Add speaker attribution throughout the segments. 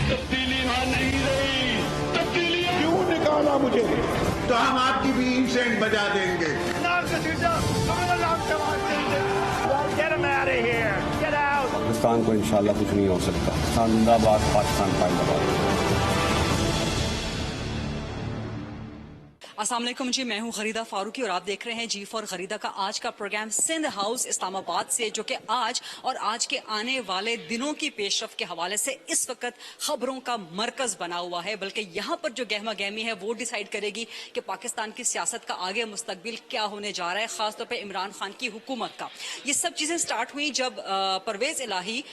Speaker 1: तब्दीली वहां नहीं रही, तब्दीली
Speaker 2: क्यों निकाला मुझे? तो हम आपकी भी इंसेंट बजा देंगे।
Speaker 3: पाकिस्तान को इंशाल्लाह कुछ नहीं हो सकता। जिंदाबाद पाकिस्तान जिंदाबाद।
Speaker 4: अस्सलाम वालेकुम जी, मैं हूं खरीदा फारूकी और आप देख रहे हैं जी फॉर खरीदा का आज का प्रोग्राम सिंध हाउस इस्लामाबाद से, जो कि आज और आज के आने वाले दिनों की पेशरफ के हवाले से इस वक्त खबरों का मरकज बना हुआ है। बल्कि यहाँ पर जो गहमा गहमी है वो डिसाइड करेगी कि पाकिस्तान की सियासत का आगे मुस्तकबिल क्या होने जा रहा है, खासतौर पर इमरान खान की हुकूमत का। ये सब चीजें स्टार्ट हुई जब परवेज इलाही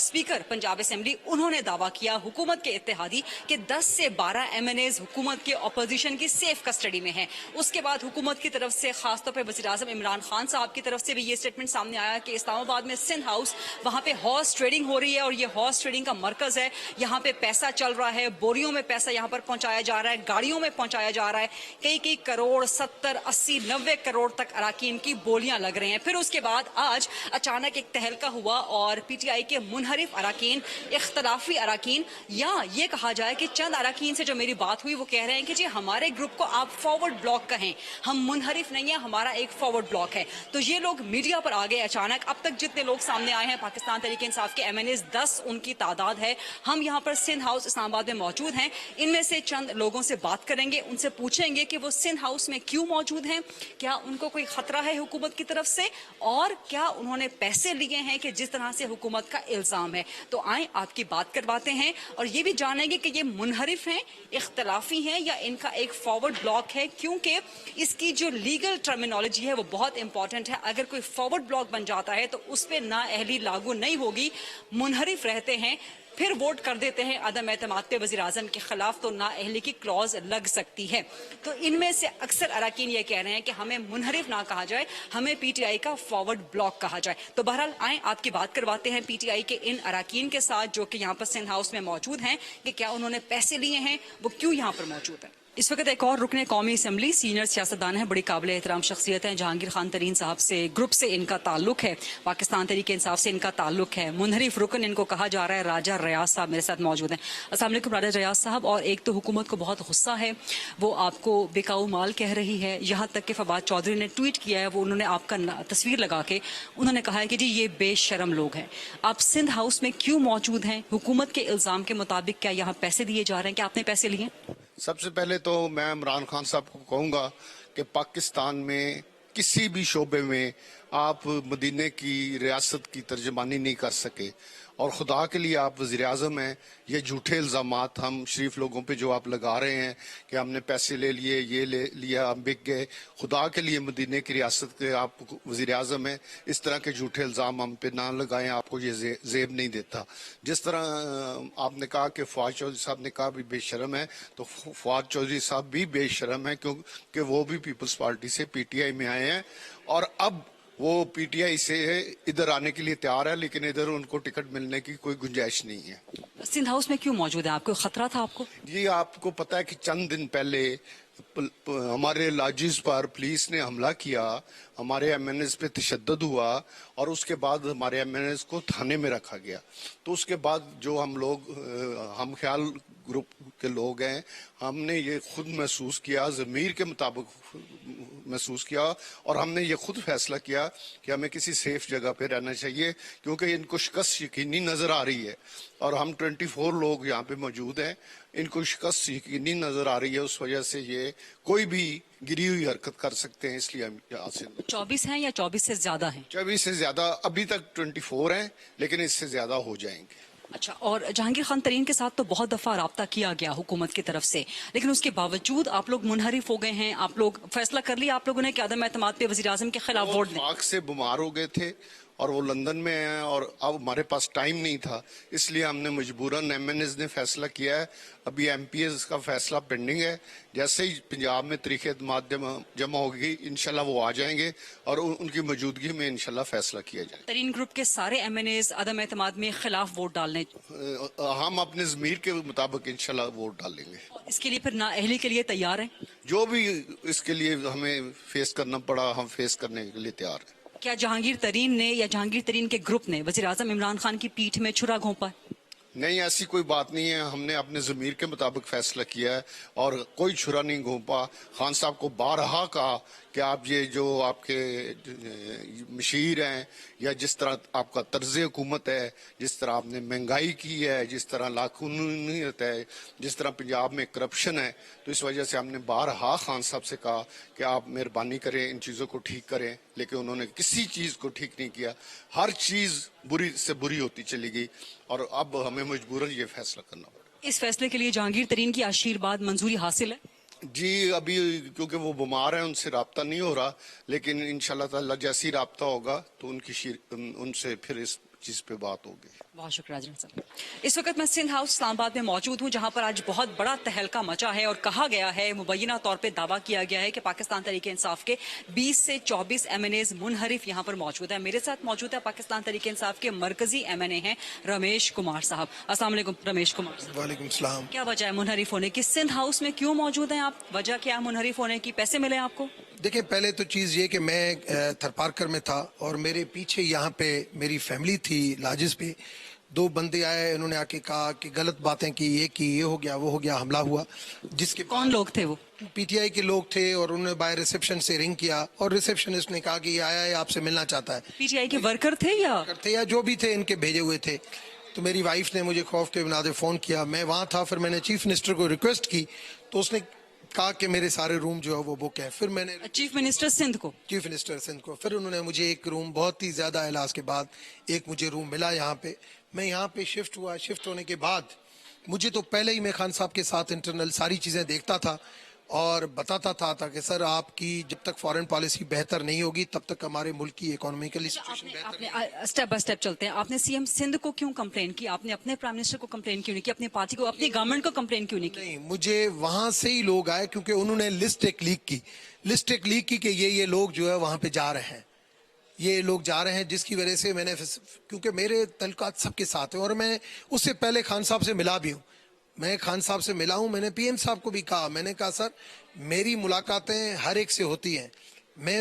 Speaker 4: स्पीकर पंजाब असेंबली, उन्होंने दावा किया हुकूमत के इत्तेहादी कि 10 से 12 MNAs हुकूमत के अपोजिशन की सेफ स्टडी में है। उसके बाद हुकूमत की तरफ से खासतौर पर वज़ीर आज़म इमरान खान साहब की तरफ से भी ये स्टेटमेंट सामने आया कि इस्लामाबाद में सिंध हाउस, वहां पे हॉर्स ट्रेडिंग हो रही है और ये हॉर्स ट्रेडिंग का मरकज है। यहाँ पे पैसा चल रहा है, बोरियों में पैसा यहाँ पर पहुंचाया जा रहा है, गाड़ियों में पहुंचाया जा रहा है। कई करोड़, 70, 80, 90 करोड़ तक अराकीन की बोलियां लग रहे हैं। फिर उसके बाद आज अचानक एक तहलका हुआ और PTI के मुनहरिफ अराकीन, इख्तलाफी अराकीन, या ये कहा जाए कि चंद अराकीन से जो मेरी बात हुई वो कह रहे हैं कि जी हमारे ग्रुप को आप फॉरवर्ड ब्लॉक कहें, हम मुनहरिफ नहीं है, हमारा एक फॉरवर्ड ब्लॉक है। तो ये लोग मीडिया पर आ गए अचानक। अब तक जितने लोग सामने आए हैं पाकिस्तान तहरीक इंसाफ के MNAs, 10 उनकी तादाद है। हम यहाँ पर सिंध हाउस इस्लामाबाद में मौजूद हैं। इनमें से चंद लोगों से बात करेंगे, उनसे पूछेंगे कि वो सिंध हाउस में क्यों मौजूद हैं, क्या उनको कोई खतरा है हुकूमत की तरफ से, और क्या उन्होंने पैसे लिए हैं कि जिस तरह से हुकूमत का इल्जाम है। तो आए आपकी बात करवाते हैं और ये भी जानेंगे कि ये मुनहरिफ हैं, इख्तलाफी हैं, या इनका एक फॉरवर्ड ब्लॉक है, क्योंकि इसकी जो लीगल टर्मिनोलॉजी है वो बहुत इंपॉर्टेंट है। अगर कोई फॉरवर्ड ब्लॉक बन जाता है तो उस पर नाअहली लागू नहीं होगी। मुनहरिफ रहते हैं, फिर वोट कर देते हैं अदम एतमाद पे वज़ीर आज़म के खिलाफ, तो नाअहली की क्लॉज लग सकती है। तो इनमें से अक्सर अराकीन ये कह रहे हैं कि हमें मुनहरिफ ना कहा जाए, हमें PTI का फॉरवर्ड ब्लॉक कहा जाए। तो बहरहाल आए आपकी बात करवाते हैं PTI के इन अराकीन के साथ जो कि यहाँ पर सिंध हाउस में मौजूद हैं, कि क्या उन्होंने पैसे लिए हैं, वो क्यों यहाँ पर मौजूद है। इस वक्त एक और रुकने कौमी असम्बली, सीनियर सियासतदान है, बड़ी काबिल एहतराम शख्सियत है, जहांगीर खान तरीन साहब से ग्रुप से इनका ताल्लुक है, पाकिस्तान तहरीक इंसाफ से इनका ताल्लुक है। मुनहरिफ रुकन इनको कहा जा रहा है। राजा रियाज साहब मेरे साथ मौजूद हैं। अस्सलाम वालेकुम राजा रियाज साहब। और एक तो हुकूमत को बहुत गुस्सा है, वो आपको बेकाऊ माल कह रही है, यहाँ तक कि फवाद चौधरी ने ट्वीट किया है, वो उन्होंने आपका तस्वीर लगा के उन्होंने कहा है कि जी ये बेशरम लोग हैं। आप सिंध हाउस में क्यों मौजूद हैं? हुकूमत के इल्जाम के मुताबिक क्या यहाँ पैसे दिए जा रहे हैं, क्या आपने पैसे लिए?
Speaker 2: सबसे पहले तो मैं इमरान खान साहब को कहूँगा कि पाकिस्तान में किसी भी शोबे में आप मदीने की रियासत की तर्जमानी नहीं कर सके, और खुदा के लिए आप वज़ीर आज़म हैं। ये झूठे इल्ज़ामात हम शरीफ लोगों पे जो आप लगा रहे हैं कि हमने पैसे ले लिए, ये ले लिया, हम बिक गए, खुदा के लिए मदीने की रियासत के आप वज़ीर आज़म हैं। इस तरह के झूठे इल्ज़ाम हम पे ना लगाएं, आपको ये ज़ेब नहीं देता। जिस तरह आपने कहा कि फवाद चौधरी साहब ने कहा भी बेशरम है, तो फवाद चौधरी साहब भी बेशरम है, क्योंकि वो भी पीपल्स पार्टी से PTI में आए हैं, और अब वो PTI से इधर आने के लिए तैयार है, लेकिन इधर उनको टिकट मिलने की कोई गुंजाइश नहीं है।
Speaker 4: सिंध हाउस में क्यों मौजूद है? आपको खतरा था? आपको
Speaker 2: जी आपको पता है कि चंद दिन पहले हमारे लॉजिस पर पुलिस ने हमला किया, हमारे MNAs पे तशद्दुद हुआ, और उसके बाद हमारे MNAs को थाने में रखा गया। तो उसके बाद जो हम लोग हम ख्याल ग्रुप के लोग हैं, हमने ये खुद महसूस किया, ज़मीर के मुताबिक महसूस किया, और हमने ये खुद फैसला किया कि हमें किसी सेफ जगह पे रहना चाहिए, क्योंकि इनको शिकस्त यकीनी नज़र आ रही है, और हम 24 लोग यहाँ पे मौजूद हैं, इनको शिकस्त यकीनी नज़र आ रही है। उस वजह से ये कोई भी गिरी हुई हरकत कर सकते हैं, इसलिए हम यहाँ से
Speaker 4: 24 हैं या 24 से ज्यादा हैं?
Speaker 2: 24 से ज्यादा, अभी तक 24 हैं, लेकिन इससे ज्यादा हो जाएंगे।
Speaker 4: अच्छा, और जहांगीर खान तरीन के साथ तो बहुत दफा राब्ता किया गया हुकूमत की तरफ से, लेकिन उसके बावजूद आप लोग मुनहरिफ हो गए हैं। आप लोग फैसला कर लिया आप लोगों ने कि अदम एतमाद पे वज़ीर आज़म के खिलाफ वोट दें।
Speaker 2: आग से बीमार हो गए थे और वो लंदन में हैं, और अब हमारे पास टाइम नहीं था, इसलिए हमने मजबूरन MNAs ने फैसला किया है। अभी MPs का फैसला पेंडिंग है। जैसे ही पंजाब में तरीक़ एतमाद जमा होगी, इंशाल्लाह वो आ जाएंगे और उनकी मौजूदगी में इंशाल्लाह फैसला किया जाएगा।
Speaker 4: तरीन ग्रुप के सारे MNAs अदम एतमाद में खिलाफ वोट डालने,
Speaker 2: हम अपने ज़मीर के मुताबिक इंशाल्लाह वोट डालेंगे।
Speaker 4: इसके लिए फिर नाअहली के लिए तैयार हैं?
Speaker 2: जो भी इसके लिए हमें फेस करना पड़ा, हम फेस करने के लिए तैयार हैं।
Speaker 4: क्या जहांगीर तरीन ने या जहांगीर तरीन के ग्रुप ने वज़ीर आज़म इमरान खान की पीठ में छुरा घोंपा?
Speaker 2: नहीं, ऐसी कोई बात नहीं है। हमने अपने ज़मीर के मुताबिक फैसला किया है और कोई छुरा नहीं घूमा। खान साहब को बारहा कहा कि आप ये जो आपके मशीर हैं या जिस तरह आपका तर्ज हुकूमत है, जिस तरह आपने महंगाई की है, जिस तरह लाखुनियत है, जिस तरह पंजाब में करप्शन है, तो इस वजह से हमने बारहा खान साहब से कहा कि आप मेहरबानी करें, इन चीज़ों को ठीक करें। लेकिन उन्होंने किसी चीज़ को ठीक नहीं किया। हर चीज़ बुरी से बुरी होती चली गई और अब हमें मजबूरन ये फैसला करना पड़ा।
Speaker 4: इस फैसले के लिए जहांगीर तरीन की आशीर्वाद मंजूरी हासिल है?
Speaker 2: जी, अभी क्योंकि वो बीमार हैं, उनसे राब्ता नहीं हो रहा, लेकिन इंशाल्लाह ताला जैसे ही राब्ता होगा तो उनसे फिर इस चीज़ पे बात होगी।
Speaker 4: बहुत शुक्रिया राजन साहब। इस वक्त मैं सिंध हाउस इस्लामाबाद में मौजूद हूँ, जहां पर आज बहुत बड़ा तहलका मचा है और कहा गया है, मुबैना तौर पे दावा किया गया है कि पाकिस्तान तहरीके इंसाफ के 20 से 24 MNAs मुनहरिफ यहाँ पर मौजूद है। मेरे साथ मौजूद है पाकिस्तान तहरीके इंसाफ के मरकजी MNA हैं रमेश कुमार साहब। अस्सलाम वालेकुम रमेश कुमार साहब।
Speaker 5: वालेकुम सलाम।
Speaker 4: क्या वजह है मुनहरिफ होने की? सिंध हाउस में क्यों मौजूद हैं आप? वजह क्या है मुनहरिफ होने की? पैसे मिले आपको?
Speaker 5: देखिए, पहले तो चीज़ ये कि मैं थरपारकर में था और मेरे पीछे यहाँ पे मेरी फैमिली थी लाजिस पे। दो बंदे आए, उन्होंने आके कहा कि गलत बातें की, ये हो गया, वो हो गया, हमला हुआ। जिसके
Speaker 4: कौन लोग थे वो?
Speaker 5: PTI के लोग थे और उन्होंने बाय रिसेप्शन से रिंग किया और रिसेप्शनिस्ट ने कहा कि ये आया है, आपसे मिलना चाहता है।
Speaker 4: PTI के वर्कर थे या
Speaker 5: जो भी थे, इनके भेजे हुए थे। तो मेरी वाइफ ने मुझे खौफ के बिना फ़ोन किया, मैं वहाँ था। फिर मैंने चीफ मिनिस्टर को रिक्वेस्ट की तो उसने कहा कि मेरे सारे रूम जो है वो बुक है। फिर मैंने
Speaker 4: चीफ मिनिस्टर सिंध को
Speaker 5: फिर उन्होंने मुझे एक रूम, बहुत ही ज्यादा इलाज के बाद एक मुझे रूम मिला यहाँ पे। मैं यहाँ पे शिफ्ट हुआ। शिफ्ट होने के बाद मुझे तो पहले ही मैं खान साहब के साथ इंटरनल सारी चीजें देखता था और बताता था कि सर, आपकी जब तक फॉरेन पॉलिसी बेहतर नहीं होगी तब तक हमारे मुल्क की इकोनॉमिकली सिचुएशन बेहतर नहीं।
Speaker 4: आपने स्टेप बाय स्टेप चलते हैं। आपने सीएम सिंध को क्यों कंप्लेन की? आपने अपने प्राइम मिनिस्टर को कंप्लेन क्यों नहीं की? अपनी पार्टी को, अपनी गवर्नमेंट को कंप्लेन क्यों नहीं की?
Speaker 5: नहीं, मुझे वहां से ही लोग आए क्योंकि उन्होंने लिस्ट एक लीक की कि ये लोग जो है वहां पे जा रहे हैं, ये लोग जा रहे हैं, जिसकी वजह से मैंने, क्योंकि मेरे तल्लुकात सबके साथ हैं और मैं उससे पहले खान साहब से मिला भी हूँ। मैं खान साहब से मिला हूँ। मैंने PM साहब को भी कहा, मैंने कहा सर, मेरी मुलाकातें हर एक से होती हैं। मैं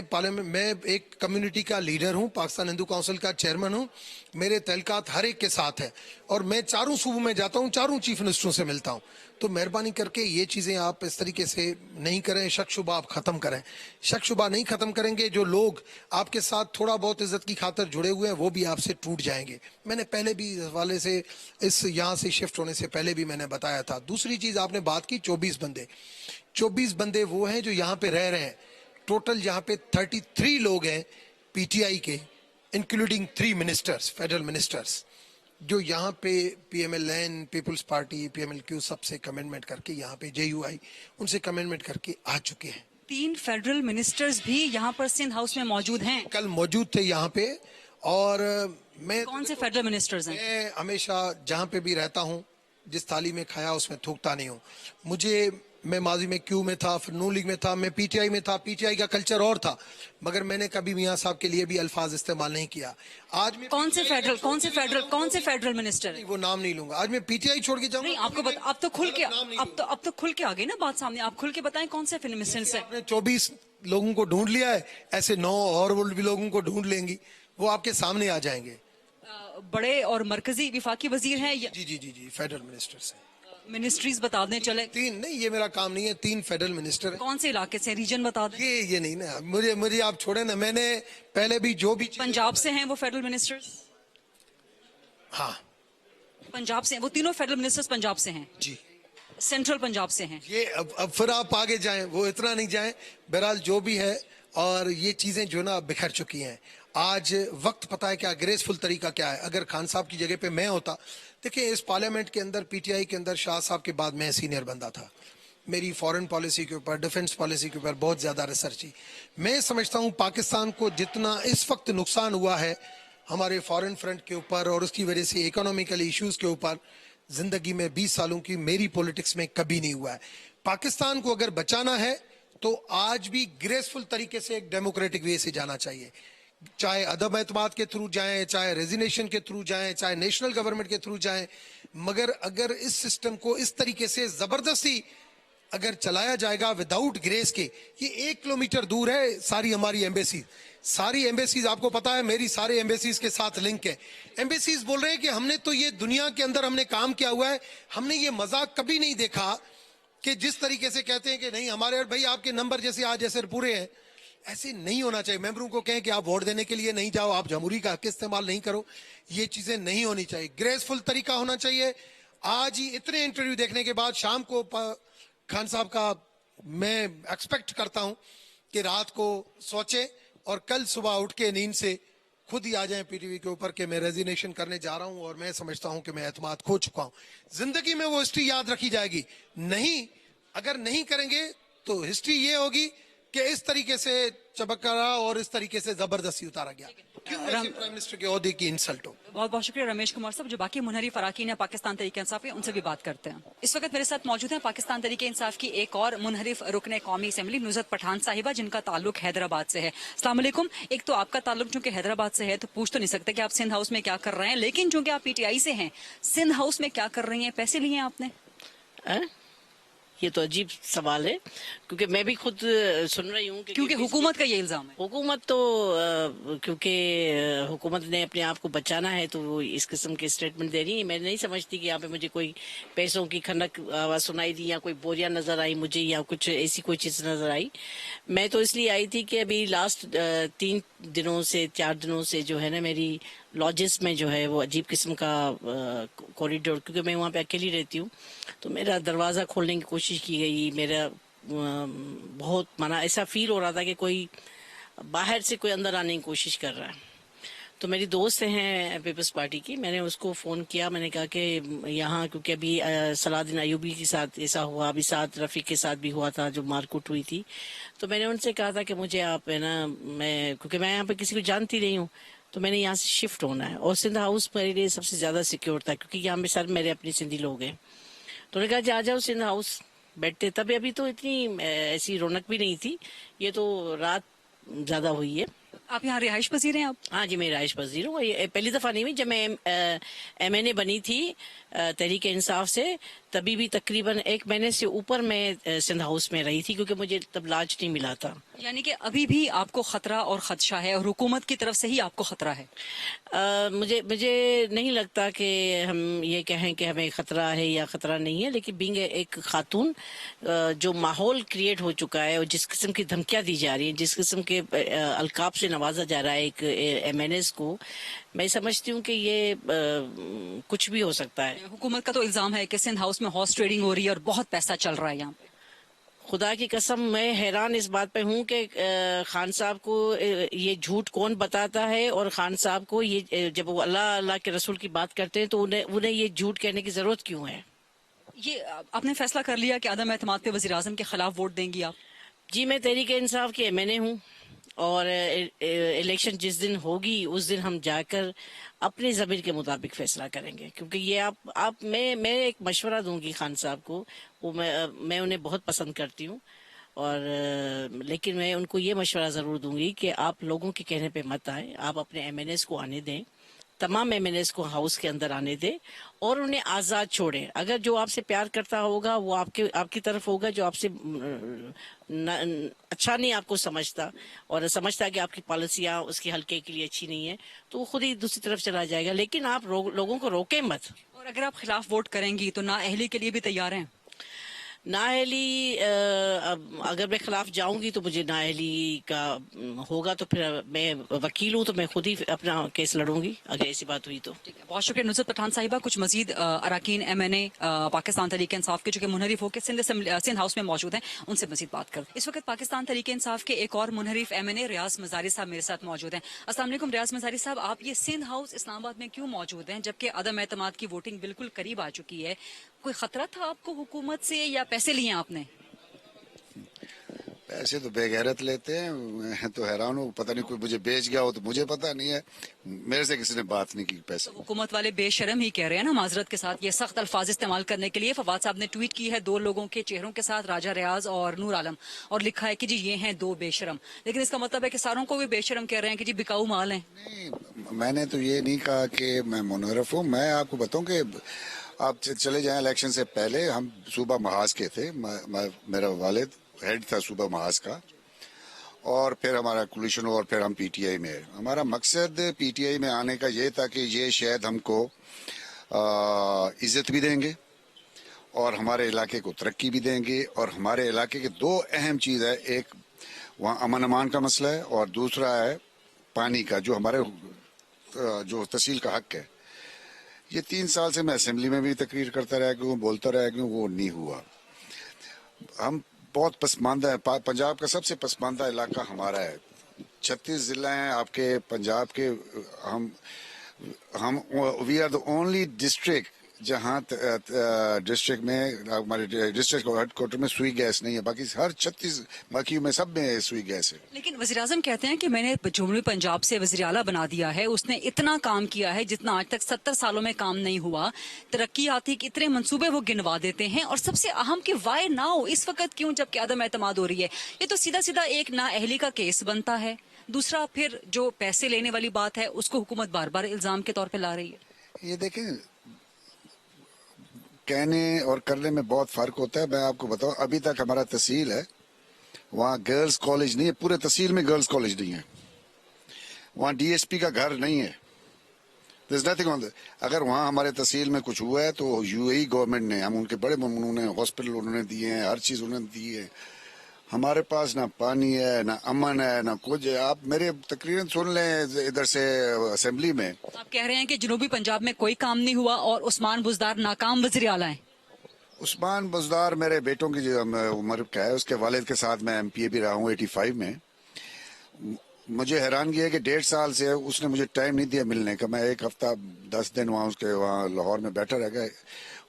Speaker 5: एक कम्युनिटी का लीडर हूँ, पाकिस्तान हिंदू काउंसिल का चेयरमैन हूँ। मेरे तल्लुकात हर एक के साथ है और मैं चारों सूबों में जाता हूँ, चारों चीफ मिनिस्टरों से मिलता हूँ। तो मेहरबानी करके ये चीज़ें आप इस तरीके से नहीं करें। शक शुबा आप ख़त्म करें। शक शुबा नहीं ख़त्म करेंगे, जो लोग आपके साथ थोड़ा बहुत इज्जत की खातिर जुड़े हुए हैं वो भी आपसे टूट जाएंगे। मैंने पहले भी इस हवाले से, इस यहाँ से शिफ्ट होने से पहले भी मैंने बताया था। दूसरी चीज़ आपने बात की 24 बंदे वो हैं जो यहाँ पे रह रहे हैं। टोटल यहाँ पे 33 लोग हैं PTI के, इंक्लूडिंग 3 मिनिस्टर्स, फेडरल मिनिस्टर्स, जो यहाँ पे PMLN, पीपल्स पार्टी, PMLQ सबसे कमेंटमेंट करके यहाँ पे JUI उनसे कमेंटमेंट करके आ चुके हैं।
Speaker 4: 3 फेडरल मिनिस्टर्स भी यहाँ पर सिंध हाउस में मौजूद हैं।
Speaker 5: कल मौजूद थे यहाँ पे। और मैं,
Speaker 4: कौन से फेडरल मिनिस्टर्स हैं?
Speaker 5: मैं हमेशा जहाँ पे भी रहता हूँ, जिस थाली में खाया उसमें थूकता नहीं हूँ। मैं माजी में Q में था, फिर नून लीग में था, मैं PTI में था। PTI का कल्चर और था, मगर मैंने कभी मियाँ साहब के लिए भी अल्फाज इस्तेमाल नहीं किया। आज मैं
Speaker 4: कौन से फेडरल मिनिस्टर है?
Speaker 5: वो नाम नहीं लूंगा। आज मैं PTI छोड़ के जाऊंगा।
Speaker 4: नहीं, आपको अब तो खुल के आ गई ना बात सामने। आप खुल के बताएं कौन से मिनिस्टर्स है?
Speaker 5: आपने 24 लोगों को ढूंढ लिया है, ऐसे 9 और भी लोगों को ढूंढ लेंगी, वो आपके सामने आ जाएंगे।
Speaker 4: बड़े और मरकजी विफाकी वजीर हैं?
Speaker 5: जी, फेडरल मिनिस्टर्स हैं।
Speaker 4: मिनिस्ट्रीज बता दें चले।
Speaker 5: 3 नहीं, ये मेरा काम नहीं है। 3 फेडरल मिनिस्टर हैं।
Speaker 4: कौन से इलाके से? रीजन बता दें।
Speaker 5: ये नहीं ना, मुझे आप छोड़े ना। मैंने पहले भी जो भी
Speaker 4: पंजाब से हैं वो फेडरल मिनिस्टर्स?
Speaker 5: हाँ,
Speaker 4: पंजाब से हैं वो तीनों फेडरल मिनिस्टर्स। पंजाब से हैं
Speaker 5: जी,
Speaker 4: सेंट्रल पंजाब से हैं।
Speaker 5: ये अब फिर आप आगे जाएं, वो इतना नहीं जाएं। बहरहाल जो भी है, और ये चीजें जो ना बिखर चुकी हैं। आज वक्त पता है क्या, ग्रेसफुल तरीका क्या है। अगर खान साहब की जगह पे मैं होता, देखिए इस पार्लियामेंट के अंदर PTI के अंदर शाह साहब के बाद मैं सीनियर बंदा था। मेरी फॉरेन पॉलिसी के ऊपर, डिफेंस पॉलिसी के ऊपर बहुत ज्यादा रिसर्च थी। मैं समझता हूँ पाकिस्तान को जितना इस वक्त नुकसान हुआ है हमारे फॉरेन फ्रंट के ऊपर और उसकी वजह से इकोनॉमिकल इश्यूज के ऊपर, जिंदगी में 20 सालों की मेरी पॉलिटिक्स में कभी नहीं हुआ है। पाकिस्तान को अगर बचाना है तो आज भी ग्रेसफुल तरीके से एक डेमोक्रेटिक वे से जाना चाहिए। चाहे अदम एतमाद के थ्रू जाएं, चाहे रेजिग्नेशन के थ्रू जाएं, चाहे नेशनल गवर्नमेंट के थ्रू जाएं, मगर अगर इस सिस्टम को इस तरीके से जबरदस्ती اگر چلایا جائے گا وداؤٹ گریس کے، یہ 1 کلومیٹر دور ہے ساری ہماری ایمبیسی، ساری ایمبیسیز آپ کو پتا ہے میری سارے ایمبیسیز کے ساتھ لنک ہے. ایمبیسیز بول رہے ہیں کہ ہم نے تو یہ دنیا کے اندر ہم نے کام کیا ہوا ہے، ہم نے یہ مذاق کبھی نہیں دیکھا کہ جس طریقے سے کہتے ہیں کہ نہیں ہمارے بھائی آپ کے نمبر جیسے آج ایسے پورے ہیں. ایسے نہیں ہونا چاہیے. ممبروں کو کہیں کہ آپ ووٹ دینے کے لیے نہیں جاؤ، آپ جمہوری کا حق استعمال نہیں کرو، یہ چیزیں نہیں ہونی چاہیے. گریسفل طریقہ ہونا چاہیے. آج ہی اتنے انٹرویو دیکھنے کے بعد شام کو خان صاحب کا میں ایکسپیکٹ کرتا ہوں کہ رات کو سوچیں اور کل صبح اٹھ کے نیند سے خود ہی آ جائیں پی ٹی وی کے اوپر کہ میں ریزینیشن کرنے جا رہا ہوں اور میں سمجھتا ہوں کہ میں اعتماد کھو چکا ہوں. زندگی میں وہ ہسٹری یاد رکھی جائے گی. نہیں، اگر نہیں کریں گے تو ہسٹری یہ ہوگی کہ اس طریقے سے چبکا رہا اور اس طریقے سے زبردستی اتارا گیا. کیوں ایسے پرائم منسٹر کے عہدے کی انسلٹ ہو.
Speaker 4: بہت بہت شکریہ رمیش کمار صاحب. جو باقی منحرف اراکین ہیں پاکستان تحریک انصاف کے، ان سے بھی بات کرتے ہیں. اس وقت میرے ساتھ موجود ہیں پاکستان تحریک انصاف کی ایک اور منحرف رکن قومی اسمبلی نصرت پٹھان صاحبہ، جن کا تعلق حیدرآباد سے ہے. السلام علیکم. ایک تو آپ کا تعلق چونکہ حیدرآباد سے ہے تو پوچھ تو نہیں سکتے کہ آپ سندھ ہاؤس میں کیا کر رہے ہیں، لیکن چونکہ آپ پی ٹی آئی سے ہیں، سندھ ہاؤس میں کیا کر رہی ہیں؟ پیسے لیے ہیں آپ نے؟
Speaker 6: یہ تو عجیب سوال ہے، کیونکہ میں بھی خود سن رہی ہوں
Speaker 4: کیونکہ حکومت کا یہ الزام ہے.
Speaker 6: حکومت تو کیونکہ حکومت نے اپنے آپ کو بچانا ہے تو وہ اس قسم کے اسٹیٹمنٹ دے رہی ہے. میں نہیں سمجھتی کہ یہاں پہ مجھے کوئی پیسوں کی کھنک آواز سنائی دی یا کوئی بوریاں نظر آئی مجھے یا کچھ ایسی کوئی چیز نظر آئی. میں تو اس لیے آئی تھی کہ ابھی لاسٹ 4 دنوں سے جو ہے نا میری لاجز میں جو ہے وہ عجیب قسم کا کوریڈور، کیونکہ میں وہاں پہ اکیلی رہتی ہوں تو میرا دروازہ کھولنے کی کوشش کی گئی. میرا بہت ایسا فیل ہو رہا تھا کہ کوئی باہر سے کوئی اندر آنے کی کوشش کر رہا ہے. تو میری دوست ہیں پیپلز پارٹی کی، میں نے اس کو فون کیا. میں نے کہا کہ یہاں کیونکہ ابھی صلاح الدین ایوبی کے ساتھ ایسا ہوا، ابھی ساتھ رفیق کے ساتھ بھی ہوا تھا جو مارکوٹ ہوئی تھی. تو میں نے ان سے کہا تھا کہ مجھے آپ ہے نا، کیونکہ میں یہاں پہ کسی کو جانتی نہیں ہوں تو میں نے یہاں سے شفٹ ہونا ہے. اور سندھ ہاؤس میرے لیے سب سے زیادہ سیکیور تھا کیونکہ یہاں پہ سر میرے اپنے سندھی لوگ ہیں. تو انہوں نے کہا جی آ جاؤ سندھ ہاؤس بیٹھتے. تب ابھی تو اتنی ایسی رونق بھی نہیں تھی، یہ تو رات زیادہ ہوئی ہے.
Speaker 4: آپ یہاں رہائش پذیر ہیں آپ؟
Speaker 6: ہاں جی میں رہائش پذیر ہوں. یہ پہلی دفعہ نہیں ہوئی. جب میں ایم این اے بنی تھی تحریک انصاف سے، تبھی بھی تقریباً 1 مہینے سے اوپر میں سندھ ہاؤس میں رہی تھی کیونکہ مجھے تب لاج نہیں ملا تھا.
Speaker 4: یعنی کہ ابھی بھی آپ کو خطرہ اور خدشہ ہے اور حکومت کی طرف سے ہی آپ کو خطرہ ہے؟
Speaker 6: مجھے نہیں لگتا کہ ہم یہ کہیں کہ ہمیں خطرہ ہے یا خطرہ نہیں ہے، لیکن بینگ ایک خاتون جو ماحول کریٹ ہو چکا ہے اور جس قسم کی دھمکیاں دی جا رہی ہیں، جس قسم کے القاب سے نوازا جا رہا ہے ایک ایم این ایس کو، میں سمجھتی ہوں کہ یہ کچھ بھی ہو سکتا ہے.
Speaker 4: حکومت کا تو الزام ہے کہ سندھ ہاؤس میں ہارس ٹریڈنگ ہو رہی ہے اور بہت پیسہ چل رہا ہے یہاں پہ.
Speaker 6: خدا کی قسم میں حیران اس بات پہ ہوں کہ خان صاحب کو یہ جھوٹ کون بتاتا ہے، اور خان صاحب کو یہ جب وہ اللہ کے رسول کی بات کرتے ہیں تو انہیں یہ جھوٹ کہنے کی ضرورت کیوں ہے؟
Speaker 4: یہ آپ نے فیصلہ کر لیا کہ عدم اعتماد پہ وزیر اعظم کے خلاف ووٹ دیں گی آپ؟
Speaker 6: جی میں تحریک انصاف کے ایم این اے ہوں اور الیکشن جس دن ہوگی اس دن ہم جا کر اپنی ضمیر کے مطابق فیصلہ کریں گے. کیونکہ یہ میں ایک مشورہ دوں گی خان صاحب کو، وہ میں انہیں بہت پسند کرتی ہوں، اور لیکن میں ان کو یہ مشورہ ضرور دوں گی کہ آپ لوگوں کے کہنے پہ مت آئیں. آپ اپنے ایم این ایس کو آنے دیں، تمام ایم این ایس کو ہاؤس کے اندر آنے دیں اور انہیں آزاد چھوڑیں. اگر جو آپ سے پیار کرتا ہوگا وہ آپ کی طرف ہوگا، جو آپ سے اچھا نہیں آپ کو سمجھتا اور سمجھتا کہ آپ کی پالیسیاں اس کے حلقے کے لیے اچھی نہیں ہے تو وہ خود ہی دوسری طرف چلا جائے گا. لیکن آپ لوگوں کو روکیں مت.
Speaker 4: اور اگر آپ خلاف ووٹ کریں گی تو نااہلی کے لیے بھی تیار ہیں؟
Speaker 6: نااہلی اگر میں خلاف جاؤں گی تو مجھے نااہلی کا ہوگا، تو پھر میں وکیل ہوں تو میں خود ہی اپنا کیس لڑوں گی اگر ایسی بات ہوئی تو.
Speaker 4: بہت شکریہ نصرت پٹھان صاحبہ. کچھ مزید اراکین ایم این اے پاکستان تحریک انصاف کے جو کہ منحرف ہو کے سندھ ہاؤس میں موجود ہیں ان سے مزید بات کریں. اس وقت پاکستان تحریک انصاف کے ایک اور منحرف ایم این اے ریاض مزاری صاحب میرے ساتھ موجود ہیں. السلام علیکم ریاض مزاری صاحب. آپ یہ سندھ ہاؤس اسلام آباد میں کیوں موجود ہیں جبکہ عدم اعتماد کی ووٹنگ بالکل قریب آ چکی ہے؟ کوئی خطرہ تھا آپ کو حکومت سے یا پیسے لیے آپ نے؟
Speaker 7: پیسے تو بے غیرت لیتے ہیں. میں تو حیران ہوں، پتہ نہیں کوئی مجھے بیچ گیا ہو تو مجھے پتہ نہیں ہے. میرے سے کسی نے بات نہیں کی پیسے.
Speaker 4: حکومت والے بے شرم ہی کہہ رہے ہیں نا معذرت کے ساتھ یہ سخت الفاظ استعمال کرنے کے لیے. فواد صاحب نے ٹویٹ کی ہے 2 لوگوں کے چہروں کے ساتھ، راجہ ریاض اور نور عالم، اور لکھا ہے کہ جی یہ ہیں 2 بے شرم. لیکن اس کا مطلب ہے کہ ساروں کو بھی بے شرم کہہ رہے ہیں کہ جی بکاؤ مال ہیں.
Speaker 7: نہیں، میں نے تو یہ نہیں کہا کہ میں منحرف ہوں. میں آپ کو بتاؤں کہ آپ چلے جائیں الیکشن سے پہلے ہم صوبہ محاذ کے تھے، میرا والد ہیڈ تھا صوبہ محاذ کا، اور پھر ہمارا کولیشن اور پھر ہم پی ٹی آئی میں. ہمارا مقصد پی ٹی آئی میں آنے کا یہ تھا کہ یہ شاید ہم کو عزت بھی دیں گے اور ہمارے علاقے کو ترقی بھی دیں گے، اور ہمارے علاقے کے دو اہم چیز ہے، ایک وہاں امن امان کا مسئلہ ہے اور دوسرا ہے پانی کا، جو ہمارے جو تحصیل کا حق ہے. یہ 3 سال سے میں اسمبلی میں بھی تقریر کرتا رہا کیوں، بولتا رہا کیوں، وہ نہیں ہوا. ہم بہت پسماندہ ہے، پنجاب کا سب سے پسماندہ علاقہ ہمارا ہے. 36 ضلع ہیں آپ کے پنجاب کے. ہم we are the only district جہاں ڈسٹرکٹ میں ہمارے ڈسٹرکٹ ہیڈ کوارٹر میں سوئی گیس نہیں ہے، باقی ہر 36 باقی میں سب میں سوئی گیس ہے.
Speaker 4: لیکن وزیراعظم کہتے ہیں کہ میں نے جنوبی پنجاب سے وزیر اعلیٰ بنا دیا ہے، اس نے اتنا کام کیا ہے جتنا آج تک 70 سالوں میں کام نہیں ہوا. ترقیاتی کے اتنے منصوبے وہ گنوا دیتے ہیں، اور سب سے اہم کہ وائی ناؤ، اس وقت کیوں جب کہ عدم اعتماد ہو رہی ہے. یہ تو سیدھا سیدھا ایک نااہلی کا کیس بنتا ہے. دوسرا پھر جو پیسے لینے والی بات ہے اس کو حکومت بار بار الزام کے طور پہ لا رہی ہے.
Speaker 7: یہ دیکھیں کہنے اور کرنے میں بہت فرق ہوتا ہے. میں آپ کو بتاؤں، ابھی تک ہمارا تحصیل ہے وہاں گرلز کالج نہیں ہے، پورے تحصیل میں گرلز کالج نہیں ہے. وہاں ڈی ایس پی کا گھر نہیں ہے. اگر وہاں ہمارے تحصیل میں کچھ ہوا ہے تو یو اے ای گورنمنٹ نے، ہم ان کے بڑے انہوں نے ہاسپٹل انہوں نے دیے ہیں، ہر چیز انہوں نے دی ہے. ہمارے پاس نہ پانی ہے، نہ امن ہے، نہ کچھ ہے. آپ میرے تقریراً سن لیں ادھر سے اسمبلی میں.
Speaker 4: آپ کہہ رہے ہیں کہ جنوبی پنجاب میں کوئی کام نہیں ہوا اور عثمان بزدار ناکام وزیر اعلیٰ ہیں.
Speaker 7: عثمان بزدار میرے بیٹوں کی جو عمر کا ہے، اس کے والد کے ساتھ میں ایم پی اے بھی رہا ہوں 85 میں. مجھے حیرانگی ہے کہ 1.5 سال سے اس نے مجھے ٹائم نہیں دیا ملنے کا. میں 1 ہفتہ 10 دن وہاں اس کے وہاں لاہور میں بیٹھا رہ گیا.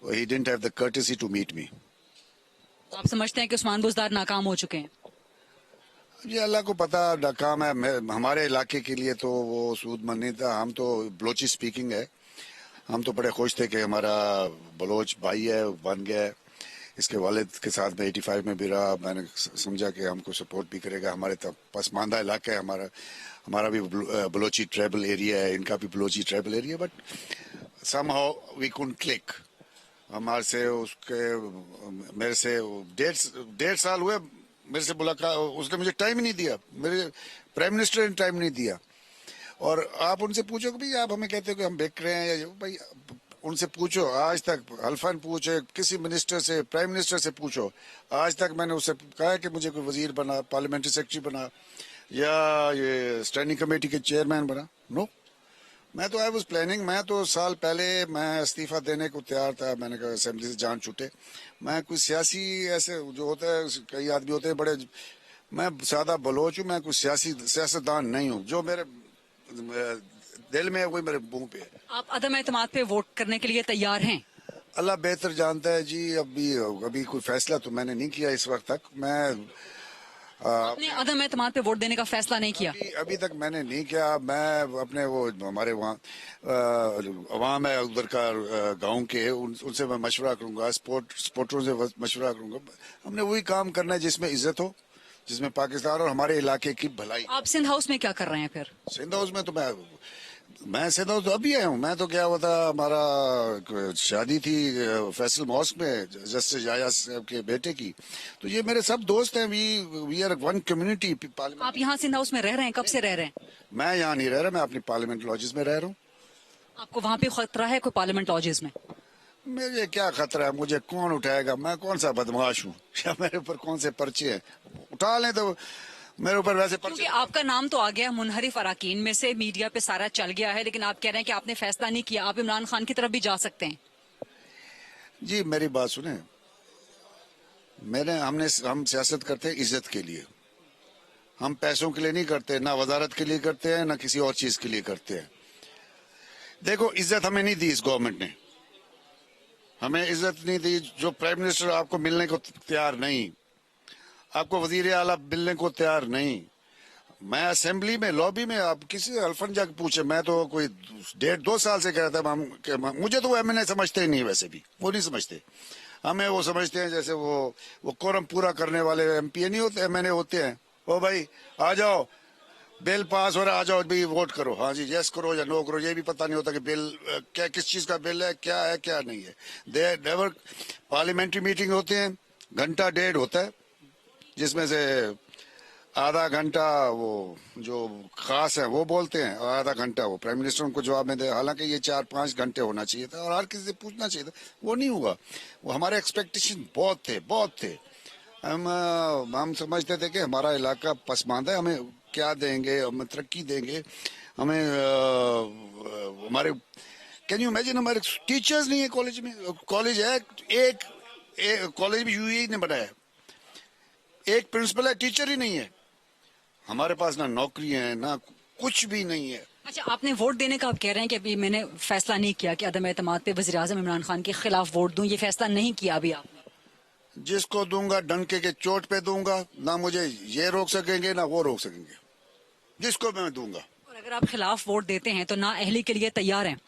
Speaker 7: He didn't have the courtesy to meet me.
Speaker 4: آپ سمجھتے ہیں کہ عثمان بزدار ناکام ہو چکے ہیں؟
Speaker 7: یہ اللہ کو پتا ناکام ہے. ہمارے علاقے کے لیے تو وہ سود مند نہیں تھا. ہم تو بلوچی سپیکنگ ہے، ہم تو بڑے خوش تھے کہ ہمارا بلوچ بھائی ہے بن گیا ہے. اس کے والد کے ساتھ میں 85 میں بھی رہا. میں نے سمجھا کہ ہم کو سپورٹ بھی کرے گا. ہمارے پسماندہ علاقہ ہے ہمارا بھی بلوچی ٹرائبل ایریا ہے، ان کا بھی Balochi tribal area. But somehow we count click. ہمارے سے اس کے میرے سے 1.5 سال ہوئے میرے سے ملاقات. اس نے مجھے ٹائم ہی نہیں دیا، میرے پرائم منسٹر نے ٹائم نہیں دیا. اور آپ ان سے پوچھو کہ بھائی آپ ہمیں کہتے ہو کہ ہم بیک رہے ہیں، یا بھائی ان سے پوچھو. آج تک حلفاً پوچھے کسی منسٹر سے، پرائم منسٹر سے پوچھو، آج تک میں نے اس سے کہا کہ مجھے کوئی وزیر بنا، پارلیمنٹری سیکرٹری بنا، یا یہ اسٹینڈنگ کمیٹی کے چیئرمین بنا. نو. میں تو آئی واز پلاننگ. میں تو سال پہلے میں استعفیٰ دینے کو تیار تھا. میں نے کہا اسمبلی سے جان چھوٹے. میں کوئی سیاسی ایسے جو ہوتا ہے، کئی آدمی ہوتے ہیں بڑے، میں سادہ بلوچ ہوں. میں کوئی سیاستدان نہیں ہوں. جو میرے دل میں ہے وہی میرے منہ پہ ہے.
Speaker 4: آپ عدم اعتماد پہ ووٹ کرنے کے لیے تیار ہیں؟
Speaker 7: اللہ بہتر جانتا ہے جی. ابھی کوئی فیصلہ تو میں نے نہیں کیا اس وقت تک. میں
Speaker 4: آپ نے عدم اعتماد پہ ووٹ دینے کا فیصلہ نہیں کیا؟
Speaker 7: ابھی تک میں نے نہیں کیا. میں اپنے وہ ہمارے وہاں عوام ہے ادھر کا گاؤں کے، ان سے میں مشورہ کروں گا، سپورٹروں سے مشورہ کروں گا. ہم نے وہی کام کرنا ہے جس میں عزت ہو، جس میں پاکستان اور ہمارے علاقے کی بھلائی.
Speaker 4: آپ سندھ ہاؤس میں کیا کر رہے ہیں پھر؟
Speaker 7: سندھ ہاؤس میں تو میں سندھ ہاؤس تو ابھی آیا ہوں. میں تو کیا ہوا تھا، ہمارا شادی تھی فیصل ماسک میں جسٹس یحییٰ صاحب کے بیٹے کی. تو یہ میرے سب دوست ہیں. We are one community.
Speaker 4: آپ یہاں سندھ ہاؤس میں رہ رہے ہیں؟ کب سے رہ رہے ہیں؟
Speaker 7: میں یہاں نہیں رہ رہا، میں اپنی پارلیمنٹ لاجز میں رہ رہا ہوں.
Speaker 4: آپ کو وہاں پہ خطرہ ہے کوئی پارلیمنٹ لاجز میں؟
Speaker 7: مجھے کیا خطرہ ہے؟ مجھے کون اٹھائے گا؟ میں کون سا بدمعاش ہوں یا میرے اوپر کون سے پرچے ہیں؟ اٹھا لیں تو میرے اوپر ویسے پرچے.
Speaker 4: کیونکہ آپ کا نام تو آ گیا منحرف اراکین میں سے، میڈیا پہ سارا چل گیا ہے، لیکن آپ کہہ رہے ہیں کہ آپ نے فیصلہ نہیں کیا. آپ عمران خان کی طرف بھی جا سکتے ہیں.
Speaker 7: جی میری بات سنیں. ہم سیاست کرتے ہیں عزت کے لیے. ہم پیسوں کے لیے نہیں کرتے، نہ وزارت کے لیے کرتے ہیں، نہ کسی اور چیز کے لیے کرتے ہیں. دیکھو عزت ہمیں نہیں دی اس گورنمنٹ نے. ہمیں عزت نہیں دی. جو پرائم منسٹر آپ کو ملنے کو تیار نہیں، آپ کو وزیر اعلیٰ ملنے کو تیار نہیں. میں اسمبلی میں لابی میں آپ کسی الفن جا کے پوچھے، میں تو کوئی 1.5-2 سال سے کہہ رہا تھا کہ مجھے تو وہ ایم این اے سمجھتے ہی نہیں. ویسے بھی وہ نہیں سمجھتے. ہمیں وہ سمجھتے ہیں جیسے وہ کورم پورا کرنے والے ایم پی اے نہیں ہوتے، ایم این اے ہوتے ہیں. او بھائی آ جاؤ، बिल पास हो रहा है, आ जाओ भी वोट करो, हाँ जी यस करो या नो करो, ये भी पता नहीं होता कि बिल क्या किस चीज का बिल है क्या नहीं है। दे नेवर पार्लियामेंट्री मीटिंग होते हैं, घंटा डेढ़ होता है, जिसमें से आधा घंटा वो जो खास है वो बोलते हैं और आधा घंटा वो प्राइम मिनिस्टर उनको जवाब में दे। हालांकि ये 4-5 घंटे होना चाहिए था और हर किसी से पूछना चाहिए था, वो नहीं हुआ। वो हमारे एक्सपेक्टेशन बहुत थे। हम समझते थे कि हमारा इलाका पसमानदा है, हमें क्या देंगे, हमें तरक्की देंगे, हमें हमारे कैन यू इमेजिन हमारे टीचर्स नहीं है कॉलेज में। कॉलेज है एक कॉलेज भी यूएई ने बनाया है, एक प्रिंसिपल है, टीचर ही नहीं है। हमारे पास ना नौकरी है ना कुछ भी नहीं है।
Speaker 4: अच्छा, आपने वोट देने का आप कह रहे हैं कि अभी मैंने फैसला नहीं किया कि अदम एतमाद पे वज़ीर आज़म इमरान खान के खिलाफ वोट दूं, ये फैसला नहीं किया अभी आपने?
Speaker 7: जिसको दूंगा डंके के चोट पे दूंगा, ना मुझे ये रोक सकेंगे ना वो रोक सकेंगे, जिसको मैं दूंगा।
Speaker 4: और अगर आप खिलाफ वोट देते हैं तो ना अहली के लिए तैयार हैं?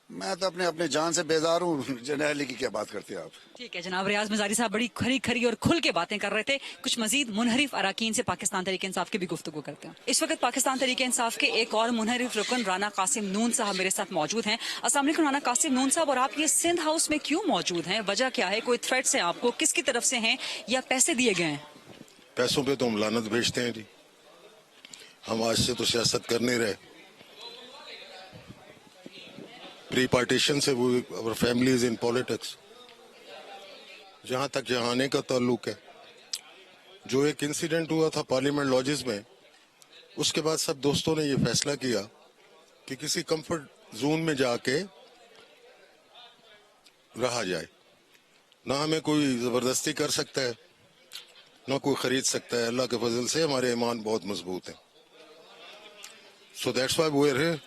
Speaker 7: मैं तो अपने जान से बेजार हूँ, जनरली की क्या बात करते हैं आप।
Speaker 4: ठीक है जनाब, रियाज मजारी साहब बड़ी खरी और खुल के बातें कर रहे थे। कुछ मजीद मुनहरिफ अराकीन से पाकिस्तान तहरीक इंसाफ की भी गुफ्तगू करते हैं। इस वक्त पाकिस्तान तहरीक इंसाफ के एक और मुनहरिफ रुकन राना कासिम नून साहब मेरे साथ मौजूद हैं। अस्सलाम वालेकुम राना कासिम नून साहब, और आप ये सिंध हाउस में क्यों मौजूद हैं? वजह क्या है? कोई थ्रेट्स है आपको? किसकी तरफ से हैं या पैसे दिए गए हैं?
Speaker 8: पैसों पे तो हम लानत भेजते हैं जी, हम आज से तो सियासत कर नहीं रहे। प्री पार्टीशन से वो our family is in politics. जहां तक जहाने का ताल्लुक है, जो एक इंसिडेंट हुआ था पार्लियामेंट लॉजेस में, उसके बाद सब दोस्तों ने ये फैसला किया कि किसी कंफर्ट जोन में जाके रहा जाए। ना हमें कोई जबरदस्ती कर सकता है ना कोई खरीद सकता है। अल्लाह के फजल से हमारे ईमान बहुत मजबूत है। So that's why we are here.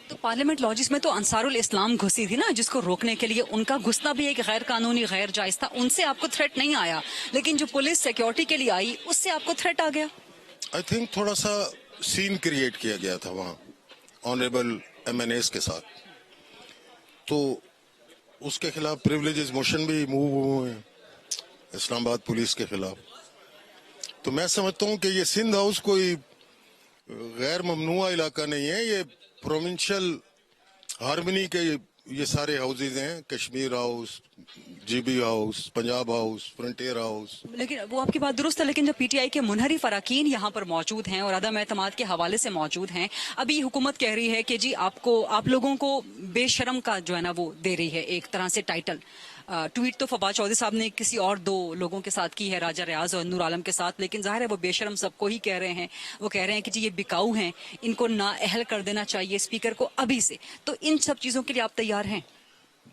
Speaker 4: तो पार्लियामेंट लॉजिस में तो अंसारुल इस्लाम घुसी थी ना, जिसको रोकने के लिए उनका घुसना भी एक गैर कानूनी गैर जायज था। उनसे आपको थ्रेट नहीं आया, लेकिन जो पुलिस सिक्योरिटी के लिए आई उससे आपको थ्रेट आ गया।
Speaker 8: आई थिंक थोड़ा सा सीन क्रिएट किया गया था वहाँ ऑनरेबल MNAs के साथ, तो उसके खिलाफ प्रिविलेजेस मोशन भी मूव हुए हैं इस्लामाबाद पुलिस के खिलाफ। तो मैं समझता हूँ कि ये सिंध हाउस कोई गैर ममनुआ इलाका नहीं है, ये प्रोविंशियल हार्मनी के ये सारे हाउसेज हैं। Kashmir house, GB house, Punjab house, frontier house.
Speaker 4: लेकिन वो आपकी बात दुरुस्त है, लेकिन जब PTI के मुनहरिफ अराकीन यहाँ पर मौजूद हैं और अदम एतमाद के हवाले से मौजूद हैं, अभी हुकूमत कह रही है कि जी आप लोगों को बेशरम का जो है ना वो दे रही है एक तरह से टाइटल। ट्वीट तो फवाद चौधरी साहब ने किसी और 2 लोगों के साथ की है, राजा रियाज और नूर आलम के साथ, लेकिन जाहिर है वो बेशरम सबको ही कह रहे हैं। वो कह रहे हैं कि जी ये बिकाऊ हैं, इनको नाअहल कर देना चाहिए स्पीकर को अभी से। तो इन सब चीजों के लिए आप तैयार हैं?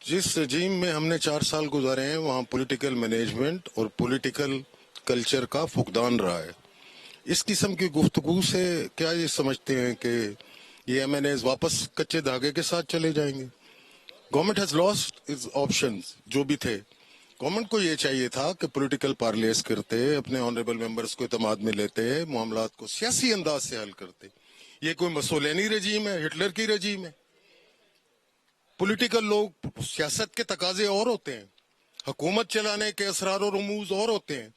Speaker 8: जिस रजीम में हमने 4 साल गुजारे हैं वहाँ पॉलिटिकल मैनेजमेंट और पॉलिटिकल कल्चर का फुकदान रहा है। इस किस्म की गुफ्तगू से क्या ये समझते हैं कि ये MNAs वापस कच्चे धागे के साथ चले जाएंगे? Government has lost its options जो भी थे। गवर्नमेंट को ये चाहिए था कि पॉलिटिकल पार्लेस करते, अपने ऑनरेबल मेंबर्स को इत्मीनान में लेते, मामलात को सियासी अंदाज से हल करते। ये कोई मसोलेनी रजीम है, हिटलर की रजीम है? पॉलिटिकल लोग, सियासत के तकाजे और होते हैं, हुकूमत चलाने के असरार और रमूज और होते हैं।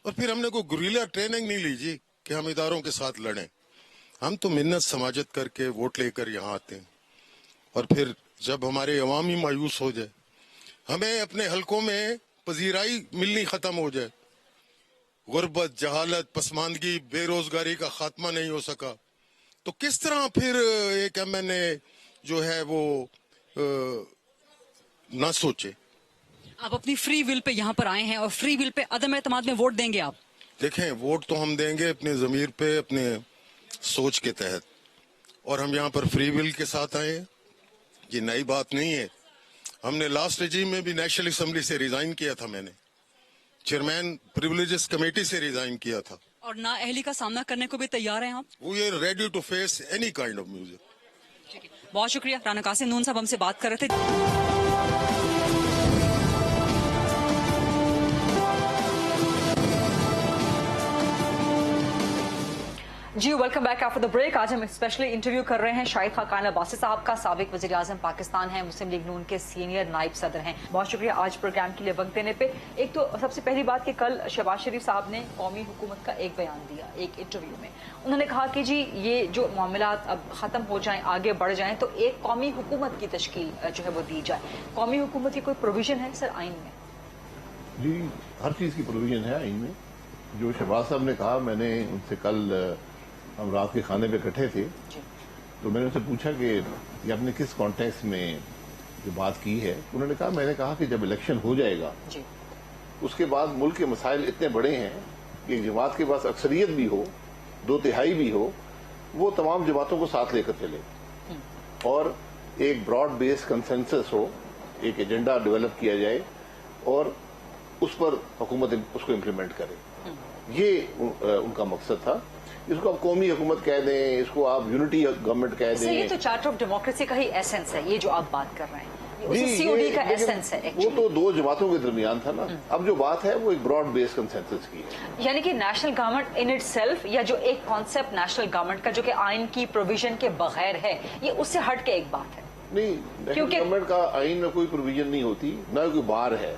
Speaker 8: और फिर हमने कोई गुरिल्ला ट्रेनिंग नहीं ली जी कि हम इदारों के साथ लड़ें। हम तो मिन्नत समाजत करके वोट लेकर यहाँ आते हैं, और फिर जब हमारे अवाम ही मायूस हो जाए, हमें अपने हलकों में पजीराई मिलनी खत्म हो जाए, गुर्बत, जहालत, पसमानदगी, बेरोजगारी का खात्मा नहीं हो सका, तो किस तरह फिर एक MNA जो है वो ना सोचे?
Speaker 4: आप अपनी फ्री विल पे यहाँ पर आए हैं और फ्री विल पे अदम एतमाद में वोट देंगे आप?
Speaker 8: देखें, वोट तो हम देंगे अपने जमीर पे, अपने सोच के तहत, और हम यहाँ पर फ्री विल के साथ आए हैं। ये नई बात नहीं है। हमने लास्ट रजीम में भी नेशनल असेंबली से रिजाइन किया था, मैंने चेयरमैन प्रिविलेजेस कमेटी से रिजाइन किया था।
Speaker 4: और ना अहली का सामना करने को भी तैयार हैं आप?
Speaker 8: We are ready to face any kind of music.
Speaker 4: बहुत शुक्रिया। राना कासिम नून साहब हमसे बात कर रहे थे। जी welcome back after the break. आज हम स्पेशली इंटरव्यू कर रहे हैं शाहिद खाकान अब्बासी साहब का, साबिक वज़ीर आज़म पाकिस्तान हैं, मुस्लिम लीग नून के सीनियर नायब सदर हैं। बहुत शुक्रिया आज प्रोग्राम के लिए वक्त देने पे। एक तो सबसे पहली बात कि कल शहबाज शरीफ साहब ने कौमी हुकूमत का एक बयान दिया एक इंटरव्यू में। उन्होंने कहा कि जी ये जो मामलात अब ख़त्म हो जाएं, आगे बढ़ जाएं, तो एक कौमी हुकूमत की तश्कील जो है वो दी जाए। कौमी हुकूमत की कोई प्रोविजन है सर आइन में?
Speaker 9: जी हर चीज़ की प्रोविजन है आइन में। जो शहबाज साहब ने कहा, मैंने उनसे कल हम रात के खाने पे इकट्ठे थे, तो मैंने उनसे पूछा कि ये आपने किस कॉन्टेक्स्ट में जो बात की है। उन्होंने कहा, मैंने कहा कि जब इलेक्शन हो जाएगा उसके बाद मुल्क के मसाइल इतने बड़े हैं कि जमात के पास अक्सरियत भी हो, 2/3 भी हो, वो तमाम जमातों को साथ लेकर चले और एक ब्रॉड बेस कंसेंसस हो, एक एजेंडा डेवलप किया जाए और उस पर हुकूमत उसको इम्प्लीमेंट करे। ये उनका मकसद था। इसको आप कौमी हुकूमत कह दें, इसको आप यूनिटी गवर्नमेंट कह दें।
Speaker 4: ये तो चार्टर ऑफ डेमोक्रेसी का ही एसेंस है, ये जो आप बात कर रहे हैं उसी सीओडी का एसेंस है।
Speaker 9: वो तो दो जमातों के दरमियान था ना। अब जो बात है वो एक ब्रॉड बेस कंसेंसस की है,
Speaker 4: यानी कि नेशनल गवर्नमेंट इन इटसेल्फ, या जो एक कॉन्सेप्ट नेशनल गवर्नमेंट का जो कि आइन की प्रोविजन के बगैर है, ये उससे हट के एक बात है।
Speaker 9: नहीं, नेशनल गवर्नमेंट का आइन में कोई प्रोविजन नहीं होती, न कोई बार है।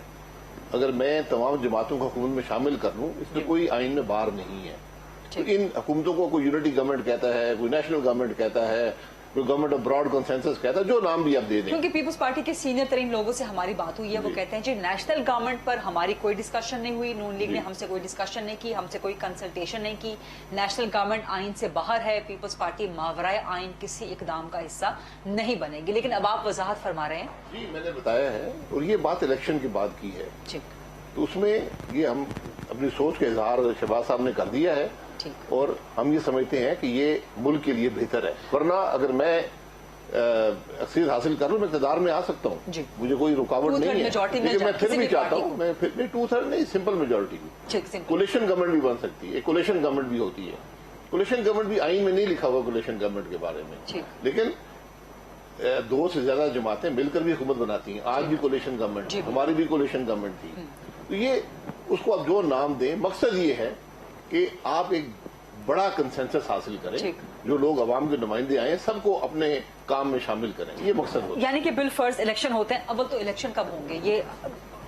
Speaker 9: अगर मैं तमाम जमातों को हुकूमत में शामिल कर लूं, इसमें कोई आइन में बार नहीं है। तो इन हुकूमतों को कोई यूनिटी गवर्नमेंट कहता है, कोई नेशनल गवर्नमेंट कहता है, कोई गवर्नमेंट ऑफ ब्रॉड कंसेंसस कहता है, जो नाम भी आप दे दें।
Speaker 4: क्योंकि पीपल्स पार्टी के सीनियर तरीन लोगों से हमारी बात हुई है, वो कहते हैं जी नेशनल गवर्नमेंट पर हमारी कोई डिस्कशन नहीं हुई, नून लीग ने हमसे कोई डिस्कशन नहीं की, हमसे कोई कंसल्टेशन नहीं की, नेशनल गवर्नमेंट आइन से बाहर है, पीपल्स पार्टी मावराए आइन किसी इकदाम का हिस्सा नहीं बनेगी। लेकिन अब आप वजाहत फरमा रहे हैं।
Speaker 9: जी मैंने बताया है, और ये बात इलेक्शन के बाद की है, तो उसमें ये हम अपनी सोच का इजहार शहबाज साहब ने कर दिया है और हम ये समझते हैं कि ये मुल्क के लिए बेहतर है। वरना अगर मैं अक्सरियत हासिल कर लूं, मैं इक़्तिदार में आ सकता हूँ, मुझे कोई रुकावट नहीं है, लेकिन मैं फिर भी चाहता हूँ, मैं फिर नहीं 2/3 नहीं, सिंपल मेजोरिटी की कोलिशन गवर्नमेंट भी बन सकती है। कोलिशन गवर्नमेंट भी होती है। कोलिशन गवर्नमेंट भी आइन में नहीं लिखा हुआ कोलिशन गवर्नमेंट के बारे में, लेकिन 2 से ज्यादा जमातें मिलकर भी हुकूमत बनाती हैं। आज भी कोलिशन गवर्नमेंट, हमारी भी कोलिशन गवर्नमेंट थी। तो ये उसको आप जो नाम दें, मकसद ये है कि आप एक बड़ा कंसेंसस हासिल करें, जो लोग अवाम के नुमाइंदे आए सबको अपने काम में शामिल करें, ये मकसद होता है।
Speaker 4: यानी कि बिल फर्ज इलेक्शन होते हैं, अव्वल तो इलेक्शन कब होंगे, ये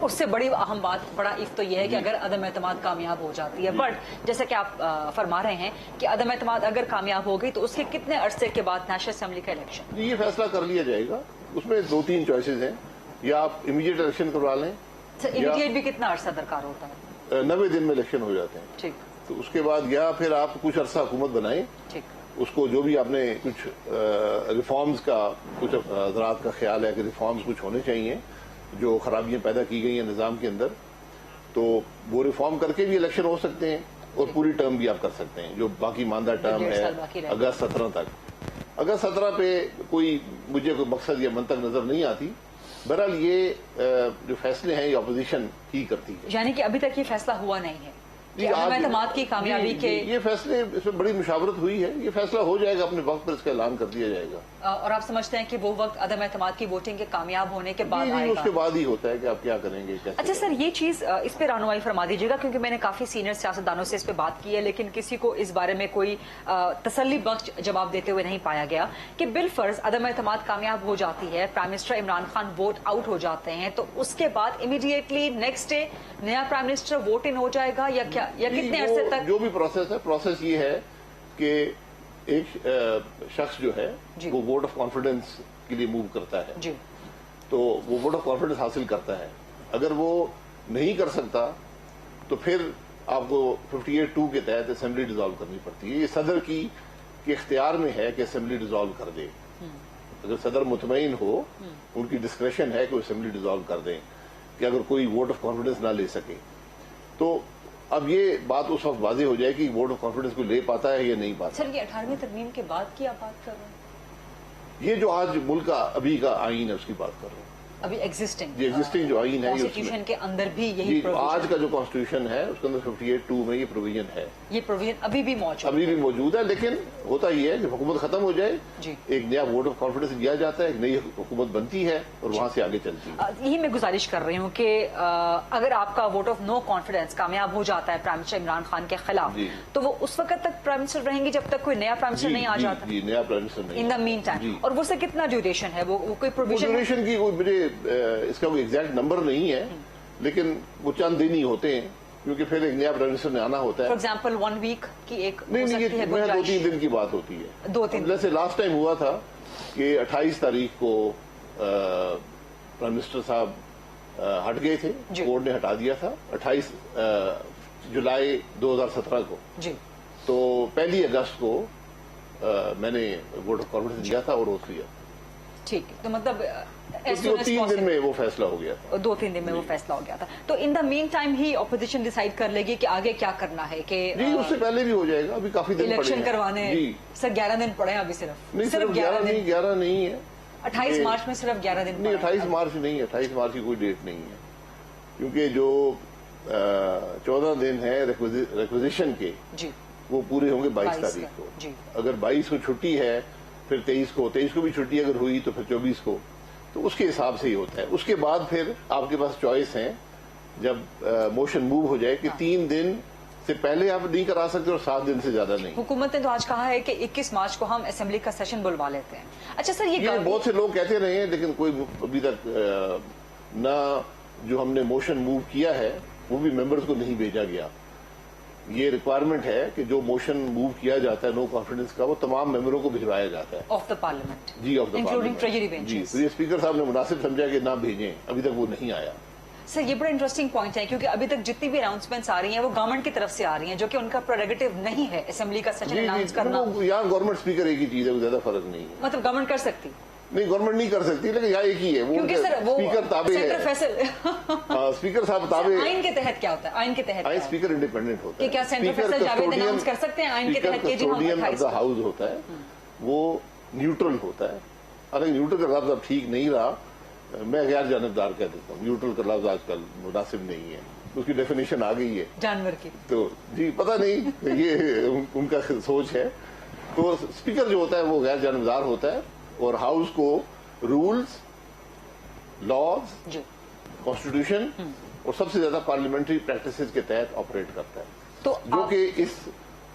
Speaker 4: उससे बड़ी अहम बात, बड़ा इफ तो ये है कि अगर अदम एतमाद कामयाब हो जाती है। बट जैसे कि आप फरमा रहे हैं कि अदम एतमाद अगर कामयाब हो गई तो उसके कितने अरसे के बाद नेशनल असेंबली का इलेक्शन?
Speaker 9: ये फैसला कर लिया जाएगा। उसमें 2-3 चॉइसेस हैं, या आप इमीडिएट इलेक्शन करवा लें।
Speaker 4: इमीडिएट भी कितना अरसा दरकार होता है?
Speaker 9: 90 दिन में इलेक्शन हो जाते हैं।
Speaker 4: ठीक।
Speaker 9: तो उसके बाद या फिर आप कुछ अरसा हुकूमत बनाएं, उसको जो भी आपने कुछ रिफॉर्म्स का, कुछ हज़रात का ख्याल है कि रिफॉर्म्स कुछ होने चाहिए, जो खराबियां पैदा की गई हैं निज़ाम के अंदर, तो वो रिफॉर्म करके भी इलेक्शन हो सकते हैं और पूरी टर्म भी आप कर सकते हैं। जो बाकी मानदा टर्म है अगस्त 17 तक, अगस्त 17 पे कोई मुझे कोई मकसद या मंतक नजर नहीं आती। बहरहाल ये जो फैसले हैं ये अपोजिशन ही करती है।
Speaker 4: यानी कि अभी तक ये फैसला हुआ नहीं है कि अदम एतमाद की कामयाबी के
Speaker 9: ये फैसले, इसमें बड़ी मुशावरत हुई है, ये फैसला हो जाएगा, अपने वक्त पर इसका ऐलान कर दिया जाएगा।
Speaker 4: और आप समझते हैं कि वो वक्त अदम एतमाद की वोटिंग के कामयाब होने के बाद आएगा?
Speaker 9: उसके बाद ही होता है कि आप क्या करेंगे, कैसे।
Speaker 4: अच्छा सर, ये चीज इस पे रहनुमाई फरमा दीजिएगा, क्योंकि मैंने काफी सीनियर सियासतदानों से इस पे बात की है, लेकिन किसी को इस बारे में कोई तसल्ली बख्श जवाब देते हुए नहीं पाया गया कि बिल फर्ज अदम एतमाद कामयाब हो जाती है, prime minister Imran Khan vote out हो जाते हैं, तो उसके बाद इमीडिएटली नेक्स्ट डे नया प्राइम मिनिस्टर वोट इन हो जाएगा या क्या, या कितने अरसे तक?
Speaker 9: जो भी प्रोसेस है, प्रोसेस ये है कि एक शख्स जो है वो वोट ऑफ कॉन्फिडेंस के लिए मूव करता है
Speaker 4: जी।
Speaker 9: तो वो वोट ऑफ कॉन्फिडेंस हासिल करता है। अगर वो नहीं कर सकता तो फिर आपको 58(2) के तहत असेंबली डिसॉल्व करनी पड़ती है। ये सदर के इख्तियार में है कि असेंबली डिसॉल्व कर दे। अगर सदर मुतमईन हो, उनकी डिस्क्रेशन है कि वो असेंबली डिसॉल्व कर दें, कि अगर कोई वोट ऑफ कॉन्फिडेंस ना ले सके। तो अब ये बात उस वक्त वाज़ेह हो जाए कि वोट ऑफ कॉन्फिडेंस को ले पाता है या नहीं पाता।
Speaker 4: सर, ये 18वीं तरमीम के बाद की आप बात कर रहे हैं?
Speaker 9: ये जो आज मुल्क का अभी का आइन है उसकी बात कर रहे हैं।
Speaker 4: अभी एग्जिस्टिंग
Speaker 9: जो आइन है
Speaker 4: कॉन्स्टिट्यूशन के अंदर भी यही
Speaker 9: जी,
Speaker 4: provision
Speaker 9: आज का जो कॉन्स्टिट्यूशन है उसके अंदर 58(2) में ये प्रोविजन है,
Speaker 4: ये प्रोविजन अभी भी मौजूद
Speaker 9: है। लेकिन होता ये है कि हुकूमत खत्म हो जाए,
Speaker 4: जी।
Speaker 9: एक नया वोट ऑफ कॉन्फिडेंस दिया जाता है, एक नई हुकूमत बनती है और वहां से आगे चलती है।
Speaker 4: यही मैं गुजारिश कर रही हूँ कि अगर आपका वोट ऑफ नो कॉन्फिडेंस कामयाब हो जाता है प्राइम मिनिस्टर इमरान खान के खिलाफ, तो वो उस वक्त तक प्राइम मिनिस्टर रहेंगे जब तक कोई नया प्राइम मिनिस्टर नहीं आ जाता।
Speaker 9: जी, नया प्राइम मिनिस्टर नहीं।
Speaker 4: इन द मीन टाइम, और वो से कितना ड्यूरेशन है, वो कोई प्रोविजन
Speaker 9: ड्यूरेशन की कोई मुझे इसका कोई एग्जैक्ट नंबर नहीं है, लेकिन वो चंद दिन ही होते हैं, क्योंकि फिर एक नया प्राइम मिनिस्टर ने आना होता है।
Speaker 4: फॉर एग्जाम्पल 1 वीक की एक
Speaker 9: नहीं, ये 2-3 दिन की बात होती है।
Speaker 4: 2-3
Speaker 9: जैसे लास्ट टाइम हुआ था कि 28 तारीख को प्राइम मिनिस्टर साहब हट गए थे, कोर्ट ने हटा दिया था 28 जुलाई 2017 को
Speaker 4: जी।
Speaker 9: तो 1 अगस्त को मैंने वोट ऑफ कॉन्फिडेंस दिया था और वोट लिया।
Speaker 4: ठीक है, तो मतलब
Speaker 9: तो 3 दिन में वो फैसला हो गया था,
Speaker 4: 2-3 दिन में वो फैसला हो गया था। तो in the mean time he opposition decide कर लेगी कि आगे क्या करना है, कि
Speaker 9: जी उससे पहले भी हो जाएगा, अभी काफी दिन
Speaker 4: इलेक्शन करवाने सर 11 दिन पड़े हैं अभी, सिर्फ
Speaker 9: 11 नहीं है,
Speaker 4: 28 मार्च में सिर्फ 11 दिन
Speaker 9: नहीं, 28 मार्च नहीं है, 28 मार्च की कोई डेट नहीं है, क्योंकि जो 14 दिन है रिक्विजिशन के
Speaker 4: जी
Speaker 9: वो पूरे होंगे 22 तारीख को। अगर 22 को छुट्टी है, फिर 23 को भी छुट्टी अगर हुई तो फिर 24 को, तो उसके हिसाब से ही होता है। उसके बाद फिर आपके पास चॉइस है, जब मोशन मूव हो जाए कि 3 दिन से पहले आप नहीं करा सकते और 7 दिन से ज्यादा नहीं।
Speaker 4: हुकूमत ने तो आज कहा है कि 21 मार्च को हम असेंबली का सेशन बुलवा लेते हैं। अच्छा सर, ये
Speaker 9: बहुत से लोग कहते रहे हैं, लेकिन कोई अभी तक ना जो हमने मोशन मूव किया है वो भी मेंबर्स को नहीं भेजा गया। ये रिक्वायरमेंट है कि जो मोशन मूव किया जाता है नो कॉन्फिडेंस का, वो तमाम मेंबरों को भिजवाया जाता है
Speaker 4: ऑफ द पार्लियामेंट।
Speaker 9: जी, ऑफ द
Speaker 4: इंक्लूडिंग ट्रेजरी
Speaker 9: जी,
Speaker 4: बेंचेस।
Speaker 9: तो ये स्पीकर साहब ने मुनासिब समझा कि ना भेजें, अभी तक वो नहीं आया।
Speaker 4: सर ये बड़ा इंटरेस्टिंग पॉइंट है, क्योंकि अभी तक जितनी भी अनाउंसमेंट्स आ रही हैं वो गवर्नमेंट की तरफ से आ रही हैं, जो कि उनका प्रेरोगेटिव नहीं है असेंबली का सेशन अनाउंस करना।
Speaker 9: यहाँ गवर्नमेंट स्पीकर एक ही चीज है, ज्यादा फर्क नहीं है।
Speaker 4: मतलब गवर्नमेंट कर सकती
Speaker 9: नहीं, गवर्नमेंट नहीं कर सकती, लेकिन यहाँ एक ही है, वो स्पीकर ताबे है। स्पीकर साहब ताबे।
Speaker 4: आइन के तहत क्या होता है? आइन के तहत
Speaker 9: आइन स्पीकर इंडिपेंडेंट होता है।
Speaker 4: क्या सेंट्रल फैसल जावेद अनाउंस कर सकते हैं आइन के तहत कि जी हम 28
Speaker 9: हाउस होता है, वो न्यूट्रल होता है। अगर न्यूट्रल का लफ्ज अब ठीक नहीं रहा, मैं गैर जानबदार कह देता हूँ। न्यूट्रल का लफ्ज आजकल मुनासिब नहीं है, उसकी डेफिनेशन आ गई है
Speaker 4: जानवर की।
Speaker 9: तो जी पता नहीं, ये उनका सोच है। तो स्पीकर जो होता है वो गैर जानबदार होता है और हाउस को रूल्स, लॉज, कॉन्स्टिट्यूशन और सबसे ज्यादा पार्लियामेंट्री प्रैक्टिसेस के तहत ऑपरेट करता है,
Speaker 4: तो
Speaker 9: जो कि इस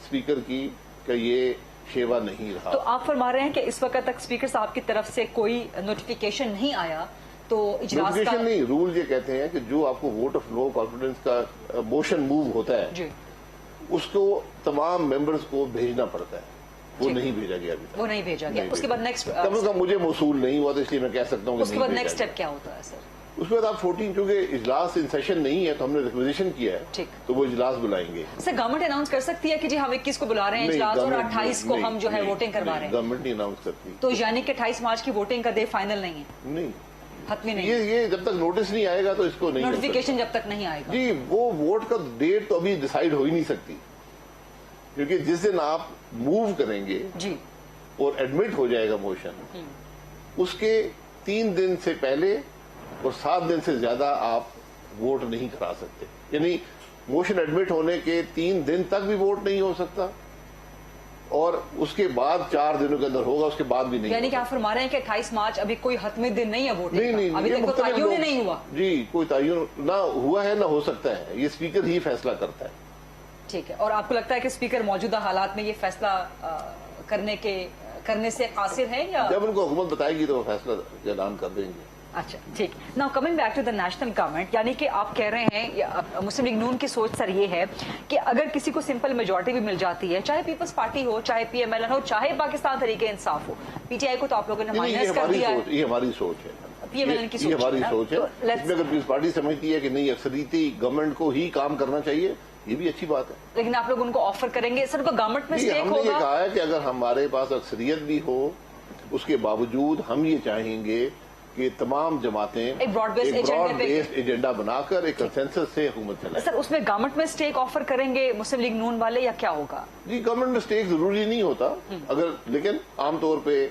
Speaker 9: स्पीकर की का ये शेवा नहीं रहा।
Speaker 4: तो आप फरमा रहे हैं कि इस वक्त तक स्पीकर साहब की तरफ से कोई नोटिफिकेशन नहीं आया, तो इजलास का
Speaker 9: नहीं, रूल ये कहते हैं कि जो आपको वोट ऑफ नो कॉन्फिडेंस का मोशन मूव होता है
Speaker 4: जी,
Speaker 9: उसको तमाम मेंबर्स को भेजना पड़ता है। वो नहीं भेजा गया अभी तक।
Speaker 4: वो नहीं भेजा गया। उसके बाद नेक्स्ट
Speaker 9: कम से कम मुझे मौसूल नहीं हुआ, तो इसलिए मैं कह सकता हूँ।
Speaker 4: उसके बाद नेक्स्ट स्टेप क्या होता है सर?
Speaker 9: उसके बाद आप 14, क्योंकि इजलास इन सेशन नहीं है तो हमने रिक्वेजिशन किया है,
Speaker 4: ठीक,
Speaker 9: तो वो इजलास बुलाएंगे।
Speaker 4: सर गवर्नमेंट अनाउंस कर सकती है कि जी हम 21 को बुला रहे हैं इजलास और 28 को हम जो है वोटिंग करवा रहे हैं?
Speaker 9: गवर्नमेंट नहीं अनाउंस करती।
Speaker 4: तो यानी कि 28 मार्च की वोटिंग का डे फाइनल नहीं है?
Speaker 9: नहीं,
Speaker 4: हतमी नहीं।
Speaker 9: ये जब तक नोटिस नहीं आएगा तो इसको नहीं,
Speaker 4: नोटिफिकेशन जब तक नहीं आएगा
Speaker 9: जी, वो वोट का डेट तो अभी डिसाइड हो ही नहीं सकती, क्योंकि जिस दिन आप मूव करेंगे
Speaker 4: जी
Speaker 9: और एडमिट हो जाएगा मोशन, उसके 3 दिन से पहले और 7 दिन से ज्यादा आप वोट नहीं करा सकते। यानी मोशन एडमिट होने के 3 दिन तक भी वोट नहीं हो सकता और उसके बाद 4 दिनों के अंदर होगा, उसके बाद भी नहीं।
Speaker 4: यानी कि आप फरमा रहे हैं कि 28 मार्च अभी कोई हतमी दिन नहीं है वोटिंग का?
Speaker 9: नहीं,
Speaker 4: अभी तक तो तय्युन नहीं हुआ।
Speaker 9: जी, कोई तय्युन ना हुआ है ना हो सकता है, ये स्पीकर ही फैसला करता है।
Speaker 4: ठीक है, और आपको लगता है कि स्पीकर मौजूदा हालात में ये फैसला करने से कासिर है, या
Speaker 9: जब उनको हुकूमत बताएगी तो वो फैसला ऐलान कर देंगे?
Speaker 4: अच्छा ठीक। Now coming back to the national government, यानी कि आप कह रहे हैं मुस्लिम लीग नून की सोच सर ये है कि अगर किसी को सिंपल मेजोरिटी भी मिल जाती है, चाहे पीपल्स पार्टी हो, चाहे PMLN हो, चाहे पाकिस्तान तरीके इंसाफ हो, PTI को तो आप लोगों ने माइनस कर दिया है।
Speaker 9: ये हमारी सोच है,
Speaker 4: PMLN की सोच
Speaker 9: ये हमारी सोच है।
Speaker 4: तो
Speaker 9: इसमें अगर पीपल्स पार्टी समझती है कि नहीं अक्सरियती गवर्नमेंट को ही काम करना चाहिए, ये भी अच्छी बात है।
Speaker 4: लेकिन आप लोग उनको ऑफर करेंगे सर, उनको गवर्नमेंट में स्टेक
Speaker 9: हमने
Speaker 4: होगा?
Speaker 9: ये कहा है कि अगर हमारे पास अक्सरियत भी हो, उसके बावजूद हम ये चाहेंगे कि तमाम जमातें
Speaker 4: एक ब्रॉड बेस्ड
Speaker 9: एजेंडा बनाकर एक कंसेंसस से हुकूमत चलाएं।
Speaker 4: सर उसमें गवर्नमेंट में स्टेक ऑफर करेंगे मुस्लिम लीग नून वाले, या क्या होगा?
Speaker 9: जी, गवर्नमेंट में स्टेक जरूरी नहीं होता, अगर लेकिन आमतौर पे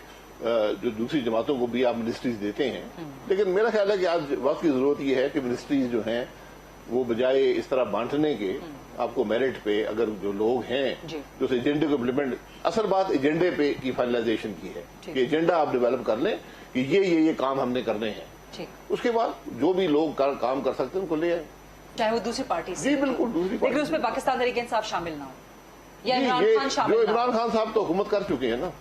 Speaker 9: जो दूसरी जमातों को भी आप मिनिस्ट्रीज देते हैं, लेकिन मेरा ख्याल है कि आज वक्त की जरूरत ये है कि मिनिस्ट्रीज जो हैं वो बजाय इस तरह बांटने के आपको मेरिट पे अगर जो लोग हैं जो उस एजेंडे को इम्प्लीमेंट, असल बात एजेंडे पे की फाइनलाइजेशन की है कि एजेंडा आप डेवलप कर लें कि ये काम हमने करने हैं, उसके बाद जो भी लोग काम कर सकते हैं उनको ले आए,
Speaker 4: चाहे वो दूसरी पार्टी से।
Speaker 9: जी बिल्कुल, दूसरी पार्टी,
Speaker 4: लेकिन उसमें पाकिस्तान तहरीक इंसाफ शामिल ना हो या
Speaker 9: जी,
Speaker 4: इमरान खान शामिल
Speaker 9: जो
Speaker 4: ना हो।
Speaker 9: इमरान खान साहब तो हुकूमत कर चुके हैं ना,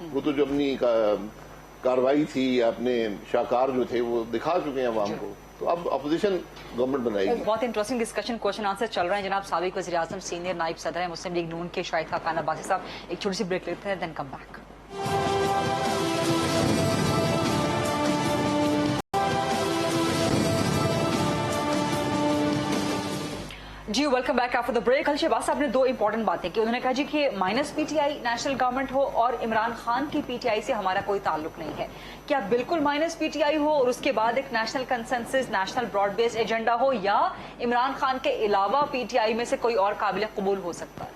Speaker 9: वो तो जो अपनी कार्रवाई थी, अपने शाहकार जो थे वो दिखा चुके हैं अवाम को, तो अब अपोजिशन गवर्नमेंट बनाएगी।
Speaker 4: बहुत इंटरेस्टिंग डिस्कशन क्वेश्चन आंसर चल रहे हैं जनाब। साबिक वज़ीर आज़म सीनियर नायब सदर हैं मुस्लिम लीग नून के शाहिद खान अब्बासी साहब। एक छोटी सी ब्रेक लेते हैं, देन कम बैक। जी welcome back after the break. Shahbaz साहब ने दो इंपॉर्टेंट बातें की। उन्होंने कहा जी कि माइनस पीटीआई नेशनल गवर्नमेंट हो और इमरान खान की पीटीआई से हमारा कोई ताल्लुक नहीं है। क्या बिल्कुल माइनस पीटीआई हो और उसके बाद एक national consensus, national broad based agenda हो, या इमरान खान के अलावा पीटीआई में से कोई और काबिल कबूल हो सकता है?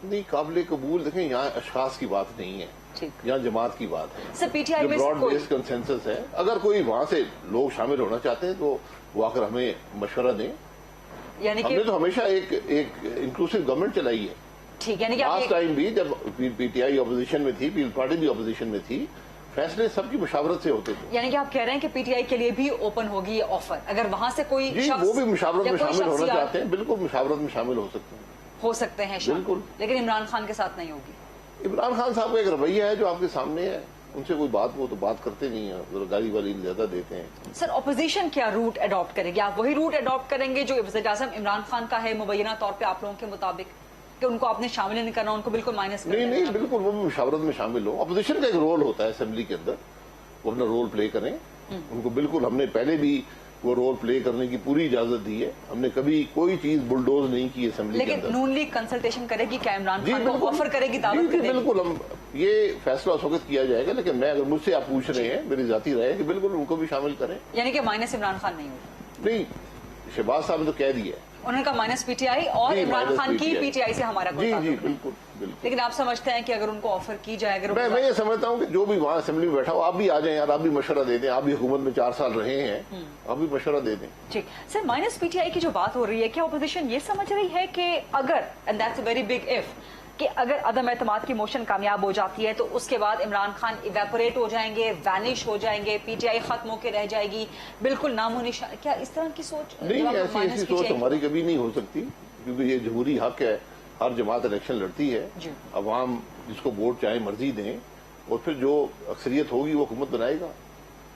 Speaker 4: नहीं,
Speaker 9: काबिल कबूल देखें, यहाँ अशखास की बात नहीं है, यहाँ जमात की बात है।
Speaker 4: सर पीटीआई में
Speaker 9: ब्रॉड बेस्ड कंसेंसस है, अगर कोई वहां से लोग शामिल होना चाहते हैं तो वो आकर हमें मशवरा दें।
Speaker 4: यानी कि
Speaker 9: हमने तो हमेशा एक इंक्लूसिव गवर्नमेंट चलाई है।
Speaker 4: ठीक, यानी कि
Speaker 9: लास्ट टाइम भी जब पीटीआई ऑपोजिशन में थी, पीपल पार्टी भी ऑपोजिशन में थी, फैसले सबकी मुशावरत से होते थे।
Speaker 4: यानी कि आप कह रहे हैं कि पीटीआई के लिए भी ओपन होगी ये ऑफर, अगर वहां से कोई
Speaker 9: जी वो भी मुशावरत में शामिल होना चाहते हैं, बिल्कुल मुशावरत में शामिल हो सकते हैं
Speaker 4: बिल्कुल, लेकिन इमरान खान के साथ नहीं होगी।
Speaker 9: इमरान खान साहब का एक रवैया है जो आपके सामने है, उनसे कोई बात वो तो बात करते नहीं है, गाली वाली ज्यादा देते हैं।
Speaker 4: सर ऑपोजिशन क्या रूट अडॉप्ट करेगी? आप वही रूट अडॉप्ट करेंगे जो वज़ीर आज़म इमरान खान का है मुबैना तौर पे आप लोगों के मुताबिक, कि उनको आपने शामिल नहीं करना, उनको बिल्कुल माइनस करना?
Speaker 9: नहीं, बिल्कुल वो मुशावरत में शामिल हो। अपोजिशन का एक रोल होता है असेंबली के अंदर, वो अपना रोल प्ले करें, उनको बिल्कुल, हमने पहले भी वो रोल प्ले करने की पूरी इजाजत दी है, हमने कभी कोई चीज बुलडोज नहीं की असेंबली के अंदर।
Speaker 4: लेकिन नून लीग कंसल्टेशन करेगी क्या इमरान खान को ऑफर करेगी, दावत करेगी?
Speaker 9: बिल्कुल, हम ये फैसला उस वक्त किया जाएगा, लेकिन मैं अगर मुझसे आप पूछ रहे हैं, मेरी जाती राय है कि बिल्कुल उनको भी शामिल करें।
Speaker 4: यानी कि माइनस इमरान खान नहीं होगा?
Speaker 9: नहीं, शहबाज साहब ने तो कह दिया,
Speaker 4: उन्होंने कहा माइनस पीटीआई और इमरान खान की पीटीआई से हमारा कोई ताल्लुक नहीं।
Speaker 9: बिल्कुल।
Speaker 4: लेकिन आप समझते हैं कि अगर उनको ऑफर की जाए, अगर
Speaker 9: मैं ये समझता हूँ कि जो भी वहाँ असेंबली में बैठा हो, आप भी आ जाएं यार, आप भी मशवरा दे दें, आप भी हुकूमत में 4 साल रहे हैं, आप भी मशवरा दे दें।
Speaker 4: ठीक सर, माइनस पीटीआई की जो बात हो रही है, क्या अपोजिशन ये समझ रही है कि अगर, and that's a very big if, कि अगर अदम एतमाद की मोशन कामयाब हो जाती है तो उसके बाद इमरान खान इवेपोरेट हो जाएंगे, वैनिश हो जाएंगे, पीटीआई खत्म होकर रह जाएगी, बिल्कुल नामो निशान? क्या इस तरह की सोच?
Speaker 9: नहीं, ऐसी सोच हमारी कभी नहीं हो सकती, क्योंकि ये जमहूरी हक है, हर जमात इलेक्शन लड़ती है, अवाम जिसको वोट चाहे मर्जी दें, और फिर जो अक्सरियत होगी वो हुकूमत बनाएगा।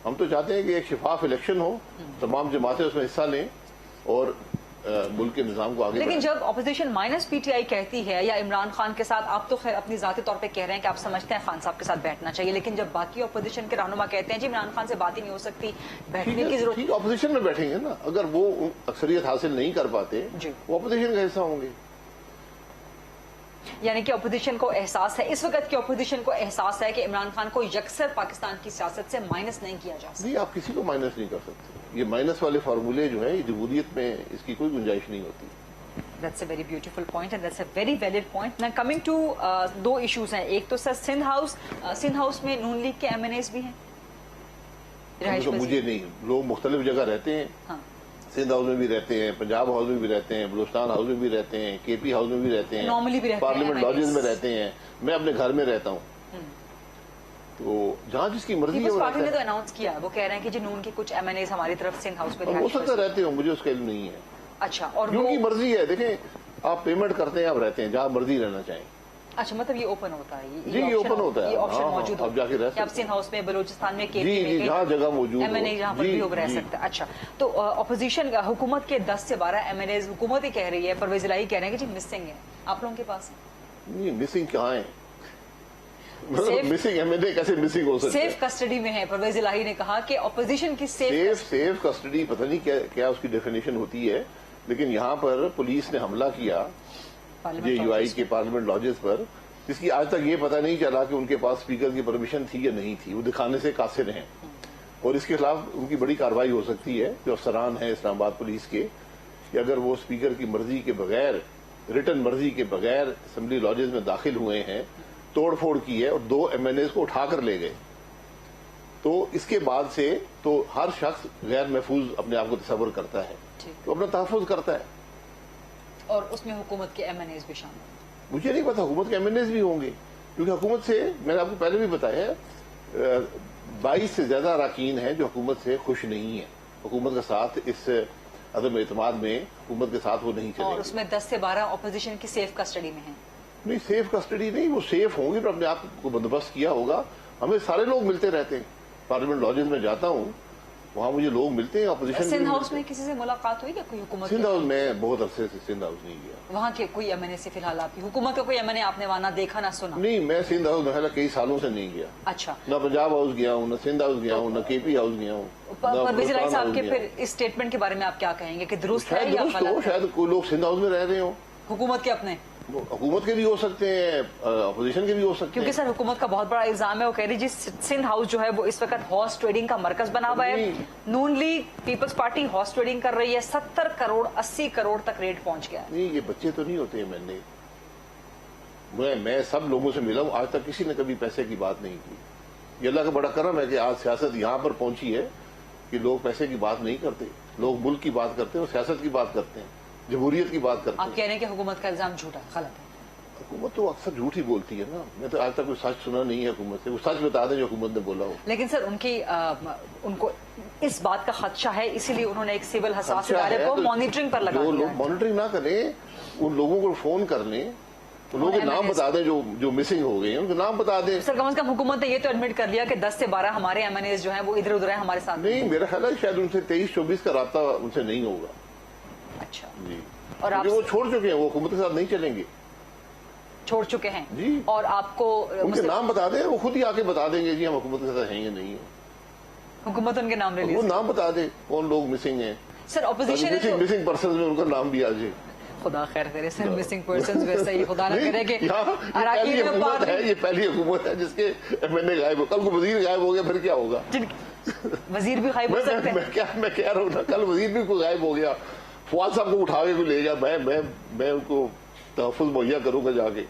Speaker 9: हम तो चाहते हैं कि एक शिफाफ इलेक्शन हो, तमाम जमातें उसमें हिस्सा लें और मुल्क के निजाम को आगे।
Speaker 4: लेकिन जब अपोजिशन माइनस पीटीआई कहती है या इमरान खान के साथ, आप तो खैर अपनी जाती तौर पे कह रहे हैं कि आप समझते हैं खान साहब के साथ बैठना चाहिए, लेकिन जब बाकी अपोजिशन के रहनुमा कहते हैं जी इमरान खान से बात ही नहीं हो सकती, बैठने की जरूरत,
Speaker 9: ठीक, अपोजिशन में बैठेंगे ना, अगर वो अक्सरियत हासिल नहीं कर पाते वो अपोजिशन का हिस्सा होंगे।
Speaker 4: यानी कि अपोजिशन को एहसास है, इस वक्त की अपोजिशन को एहसास है कि इमरान खान को यकसर पाकिस्तान की सियासत से माइनस नहीं किया जा सकता।
Speaker 9: नहीं, आप किसी को माइनस नहीं कर सकते, ये माइनस वाले फार्मूले जो है, ये जमहूरियत में इसकी कोई गुंजाइश नहीं होती।
Speaker 4: That's a very beautiful point and that's a very valid point. Now coming to दो इश्यूज हैं, एक तो सर सिंध हाउस में नून लीग के एमएनएस भी हैं,
Speaker 9: तो मुझे नहीं, लोग मुख्तलिफ जगह रहते हैं, हाँ। सिंध हाउस में भी रहते हैं, पंजाब हाउस में भी रहते हैं, बलूचिस्तान हाउस में भी रहते हैं, केपी हाउस में भी रहते हैं,
Speaker 4: नॉर्मली भी रहते हैं,
Speaker 9: पार्लियामेंट लॉजेस में रहते हैं, मैं अपने घर में रहता हूँ, तो जहाँ जिसकी मर्जी है।
Speaker 4: पार्टी ने तो अनाउंस किया, वो कह रहे हैं कि जी नून के कुछ एमएनएस हमारी तरफ सिंध हाउस में
Speaker 9: हो सकता रहते हो, मुझे उसका इल्म नहीं है।
Speaker 4: अच्छा, और
Speaker 9: उनकी मर्जी है, देखें आप पेमेंट करते हैं, आप रहते हैं जहाँ मर्जी रहना चाहें।
Speaker 4: अच्छा, मतलब ये ओपन होता है?
Speaker 9: ये ओपन होता है,
Speaker 4: ये ऑप्शन मौजूद है,
Speaker 9: आप जाके रह सकते हैं।
Speaker 4: सिंध हाउस में, बलूचिस्तान में, केपी
Speaker 9: में, जहाँ जगह मौजूद
Speaker 4: एमएनए जहाँ पर भी रह सकता है। अच्छा, तो अपोजिशन हुकूमत के 10 से 12 एमएनए हुकूमत ही कह रही है, परवेज इलाही कह रहे हैं कि जी मिसिंग है आप लोगों के पास।
Speaker 9: नहीं, मिसिंग कहाँ है? मिसिंग एमएनए कैसे मिसिंग हो सकता है?
Speaker 4: सेफ कस्टडी में है, परवेज इलाही ने कहा कि अपोजिशन की
Speaker 9: सेफ कस्टडी, पता नहीं क्या उसकी डेफिनेशन होती है, लेकिन यहाँ पर पुलिस ने हमला किया जेयूआई के पार्लियामेंट लॉजेस पर, जिसकी आज तक ये पता नहीं चला कि उनके पास स्पीकर की परमिशन थी या नहीं थी, वो दिखाने से कासिर हैं, और इसके खिलाफ उनकी बड़ी कार्रवाई हो सकती है जो अफसरान है इस्लामाबाद पुलिस के, कि अगर वो स्पीकर की मर्जी के बगैर, रिटर्न मर्जी के बगैर असेंबली लॉजेस में दाखिल हुए हैं, तोड़ फोड़ की है और 2 एमएनए को उठाकर ले गए, تو اس کے بعد سے تو ہر شخص غیر محفوظ اپنے آپ کو تصور کرتا ہے تو اپنا تحفظ کرتا ہے.
Speaker 4: اور اس میں حکومت کے ایم این ایز بھی شامل ہیں.
Speaker 9: مجھے نہیں پتا حکومت کے ایم این ایز بھی ہوں گے کیونکہ حکومت سے میں نے آپ کو پہلے بھی بتایا ہے 22 سے زیادہ اراکین ہیں جو حکومت سے خوش نہیں ہیں. حکومت کا ساتھ اس عدم اعتماد میں حکومت کے ساتھ وہ نہیں چلیں گے.
Speaker 4: اور اس میں 10 سے 12 اپوزیشن کی سیف کسٹڈی میں ہیں.
Speaker 9: نہیں سیف کسٹڈی نہیں, وہ سیف ہوں گے پر اپنے آپ کو بندوبست کیا ہوگا. ہمیں سارے لوگ ملتے رہتے ہیں, پارلیمنٹ لاجز میں جاتا ہوں وہاں مجھے لوگ ملتے ہیں اپوزیشن.
Speaker 4: سندھ ہاؤس میں کسی سے ملاقات ہوئی کیا کوئی حکومت؟
Speaker 9: سندھ ہاؤس میں بہت عرصے سے سندھ ہاؤس نہیں گیا.
Speaker 4: وہاں کے کوئی ایم این اے سے فی الحال آپ کی حکومت کا کوئی ایم این اے آپ نے وہاں نہ دیکھا نہ سنا؟
Speaker 9: نہیں, میں سندھ ہاؤس میں کئی سالوں سے نہیں گیا.
Speaker 4: اچھا.
Speaker 9: نہ پنجاب ہاؤس گیا ہوں, نہ سندھ ہاؤس گیا ہوں, نہ کے پی ہاؤس گیا ہوں.
Speaker 4: پرویز الہی صاحب کے پھر اس سٹیٹمنٹ کے بارے میں آپ کیا کہیں گے کہ درست ہے یا غلط ہے؟
Speaker 9: شاید کوئی لوگ سندھ ہاؤس میں رہ رہے ہوں,
Speaker 4: حکومت کے اپنے,
Speaker 9: حکومت کے بھی ہو سکتے ہیں, اپوزیشن کے بھی ہو سکتے ہیں.
Speaker 4: کیونکہ سر حکومت کا بہت بڑا الزام ہے, وہ کہہ رہی جی سندھ ہاؤس جو ہے وہ اس وقت ہارس ٹریڈنگ کا مرکز بنا ہوا ہے. Noon league peoples party horse trading کر رہی ہے, 70 کروڑ 80 کروڑ تک ریٹ پہنچ گیا ہے.
Speaker 9: نہیں, یہ بچے تو نہیں ہوتے ہیں. میں سب لوگوں سے ملا ہوں, آج تک کسی نے کبھی پیسے کی بات نہیں کی. یہ اللہ کا بڑا کرم ہے کہ آج سیاست یہاں پر پہنچی ہے کہ لوگ پیسے کی بات نہیں کرتے, لوگ ملک کی بات کرتے ہیں اور سیاست کی بات کرتے ہیں, جمہوریت کی بات کرتے ہیں.
Speaker 4: آپ کہہ رہے ہیں کہ حکومت کا الزام جھوٹا ہے, غلط ہے؟
Speaker 9: حکومت تو اکثر جھوٹ ہی بولتی ہے نا. میں تو آج تک کوئی سچ سنا نہیں ہے حکومت سے. وہ سچ بتا دیں جو حکومت نے بولا ہو.
Speaker 4: لیکن سر ان کو اس بات کا خدشہ ہے, اسی لیے انہوں نے ایک سول حساس ادارے کو مانیٹرنگ پر لگا دیا.
Speaker 9: لوگ مانیٹرنگ نہ کریں, ان لوگوں کو فون کر لیں, لوگوں کے نام بتا دیں جو مسنگ ہو گئے ہیں, ان کے نام بتا دیں.
Speaker 4: سر کم از کم حکومت نے یہ تو ایڈمٹ کر لیا کہ 10 سے 12 ہمارے ایم این ایز جو ہیں وہ ادھر ادھر ہیں ہمارے ساتھ.
Speaker 9: نہیں, میرا خیال ہے شاید ان سے 23-24 کا رابطہ ان سے نہیں ہوگا.
Speaker 4: اچھا
Speaker 9: جی,
Speaker 4: اور آپ
Speaker 9: وہ چھوڑ چکے ہیں, وہ حکومت کے ساتھ نہیں چلیں گے,
Speaker 4: چھوڑ چکے ہیں
Speaker 9: جی.
Speaker 4: اور آپ کو
Speaker 9: ان کے نام بتا دیں, وہ خود ہی آ کے بتا دیں گے جی ہم حکومت کے ساتھ ہیں یا نہیں ہیں.
Speaker 4: حکومت ان کے نام لے
Speaker 9: وہ
Speaker 4: لیے,
Speaker 9: نام بتا دیں کون لوگ مسنگ ہیں.
Speaker 4: سر اپوزیشن
Speaker 9: مسنگ پرسنز میں ان کا نام بھی آ جائے.
Speaker 4: خدا خیر کرے سر, مسنگ پرسنز ویسے ہی خدا نہ کرے کہ
Speaker 9: پہلی حکومت ہے, یہ پہلی حکومت ہے جس کے ایم این اے غائب ہو. کل کو وزیر غائب ہو گیا پھر کیا ہوگا؟
Speaker 4: وزیر بھی غائب ہو سکتے ہیں.
Speaker 9: میں کہہ رہا ہوں نا, کل وزیر بھی کوئی غائب ہو گیا, فواد صاحب کو اٹھا کے کوئی لے گیا, میں ان کو تحفظ مہیا کروں گا جا کے.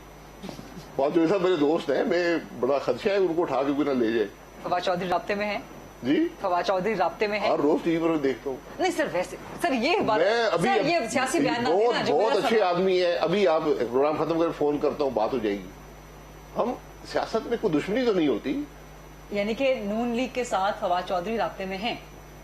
Speaker 9: فواد جو صاحب میرے دوست ہیں, میں بڑا خدشہ ہے ان کو اٹھا کے کوئی نہ لے جائے.
Speaker 4: فواد چودھری رابطے میں ہیں؟
Speaker 9: جی,
Speaker 4: فواد چودھری رابطے میں ہے.
Speaker 9: ہر روز ٹی وی پر دیکھتا ہوں.
Speaker 4: نہیں سر, ویسے سر یہ بات, سر یہ سیاسی بیان نہ دینا.
Speaker 9: بہت اچھے آدمی ہیں. ابھی آپ پروگرام ختم کر فون کرتا ہوں, بات ہو جائے گی. ہم سیاست میں کوئی دشمنی تو نہیں ہوتی.
Speaker 4: یعنی کہ نون لیگ کے ساتھ فواد چودھری رابطے میں ہیں؟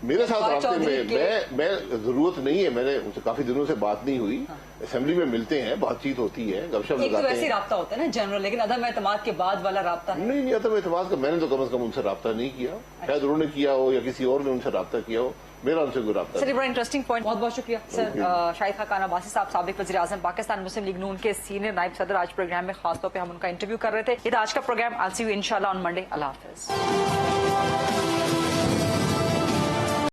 Speaker 9: میرے ساتھ رابطے میں ضرورت نہیں ہے, میں نے ان سے کافی دنوں سے بات نہیں ہوئی. اسمبلی میں ملتے ہیں, بات چیت ہوتی ہے, گپ شپ لگاتے ہیں.
Speaker 4: ایسی رابطہ ہوتا ہے نا جنرل, لیکن عدم اعتماد کے بعد والا رابطہ ہے.
Speaker 9: نہیں, عدم اعتماد کا میں نے تو کم از کم ان سے رابطہ نہیں کیا. شاید انہوں نے کیا ہو یا کسی اور نے ان سے رابطہ کیا ہو, میرا ان سے کوئی رابطہ.
Speaker 4: سر یہ بڑا انٹرسٹنگ پوائنٹ, بہت بہت شکریہ سر. شاہد خاقان عباسی صاحب, سابق وزیر اعظم پاکستان مسلم لیگ نون کے سینئر نائب صدر, آج پروگرام میں خاص طور پہ ہم ان کا انٹرویو کر رہے تھے. یہ تھا آج کا programme. I'll see you inshallah on Monday. اللہ حافظ.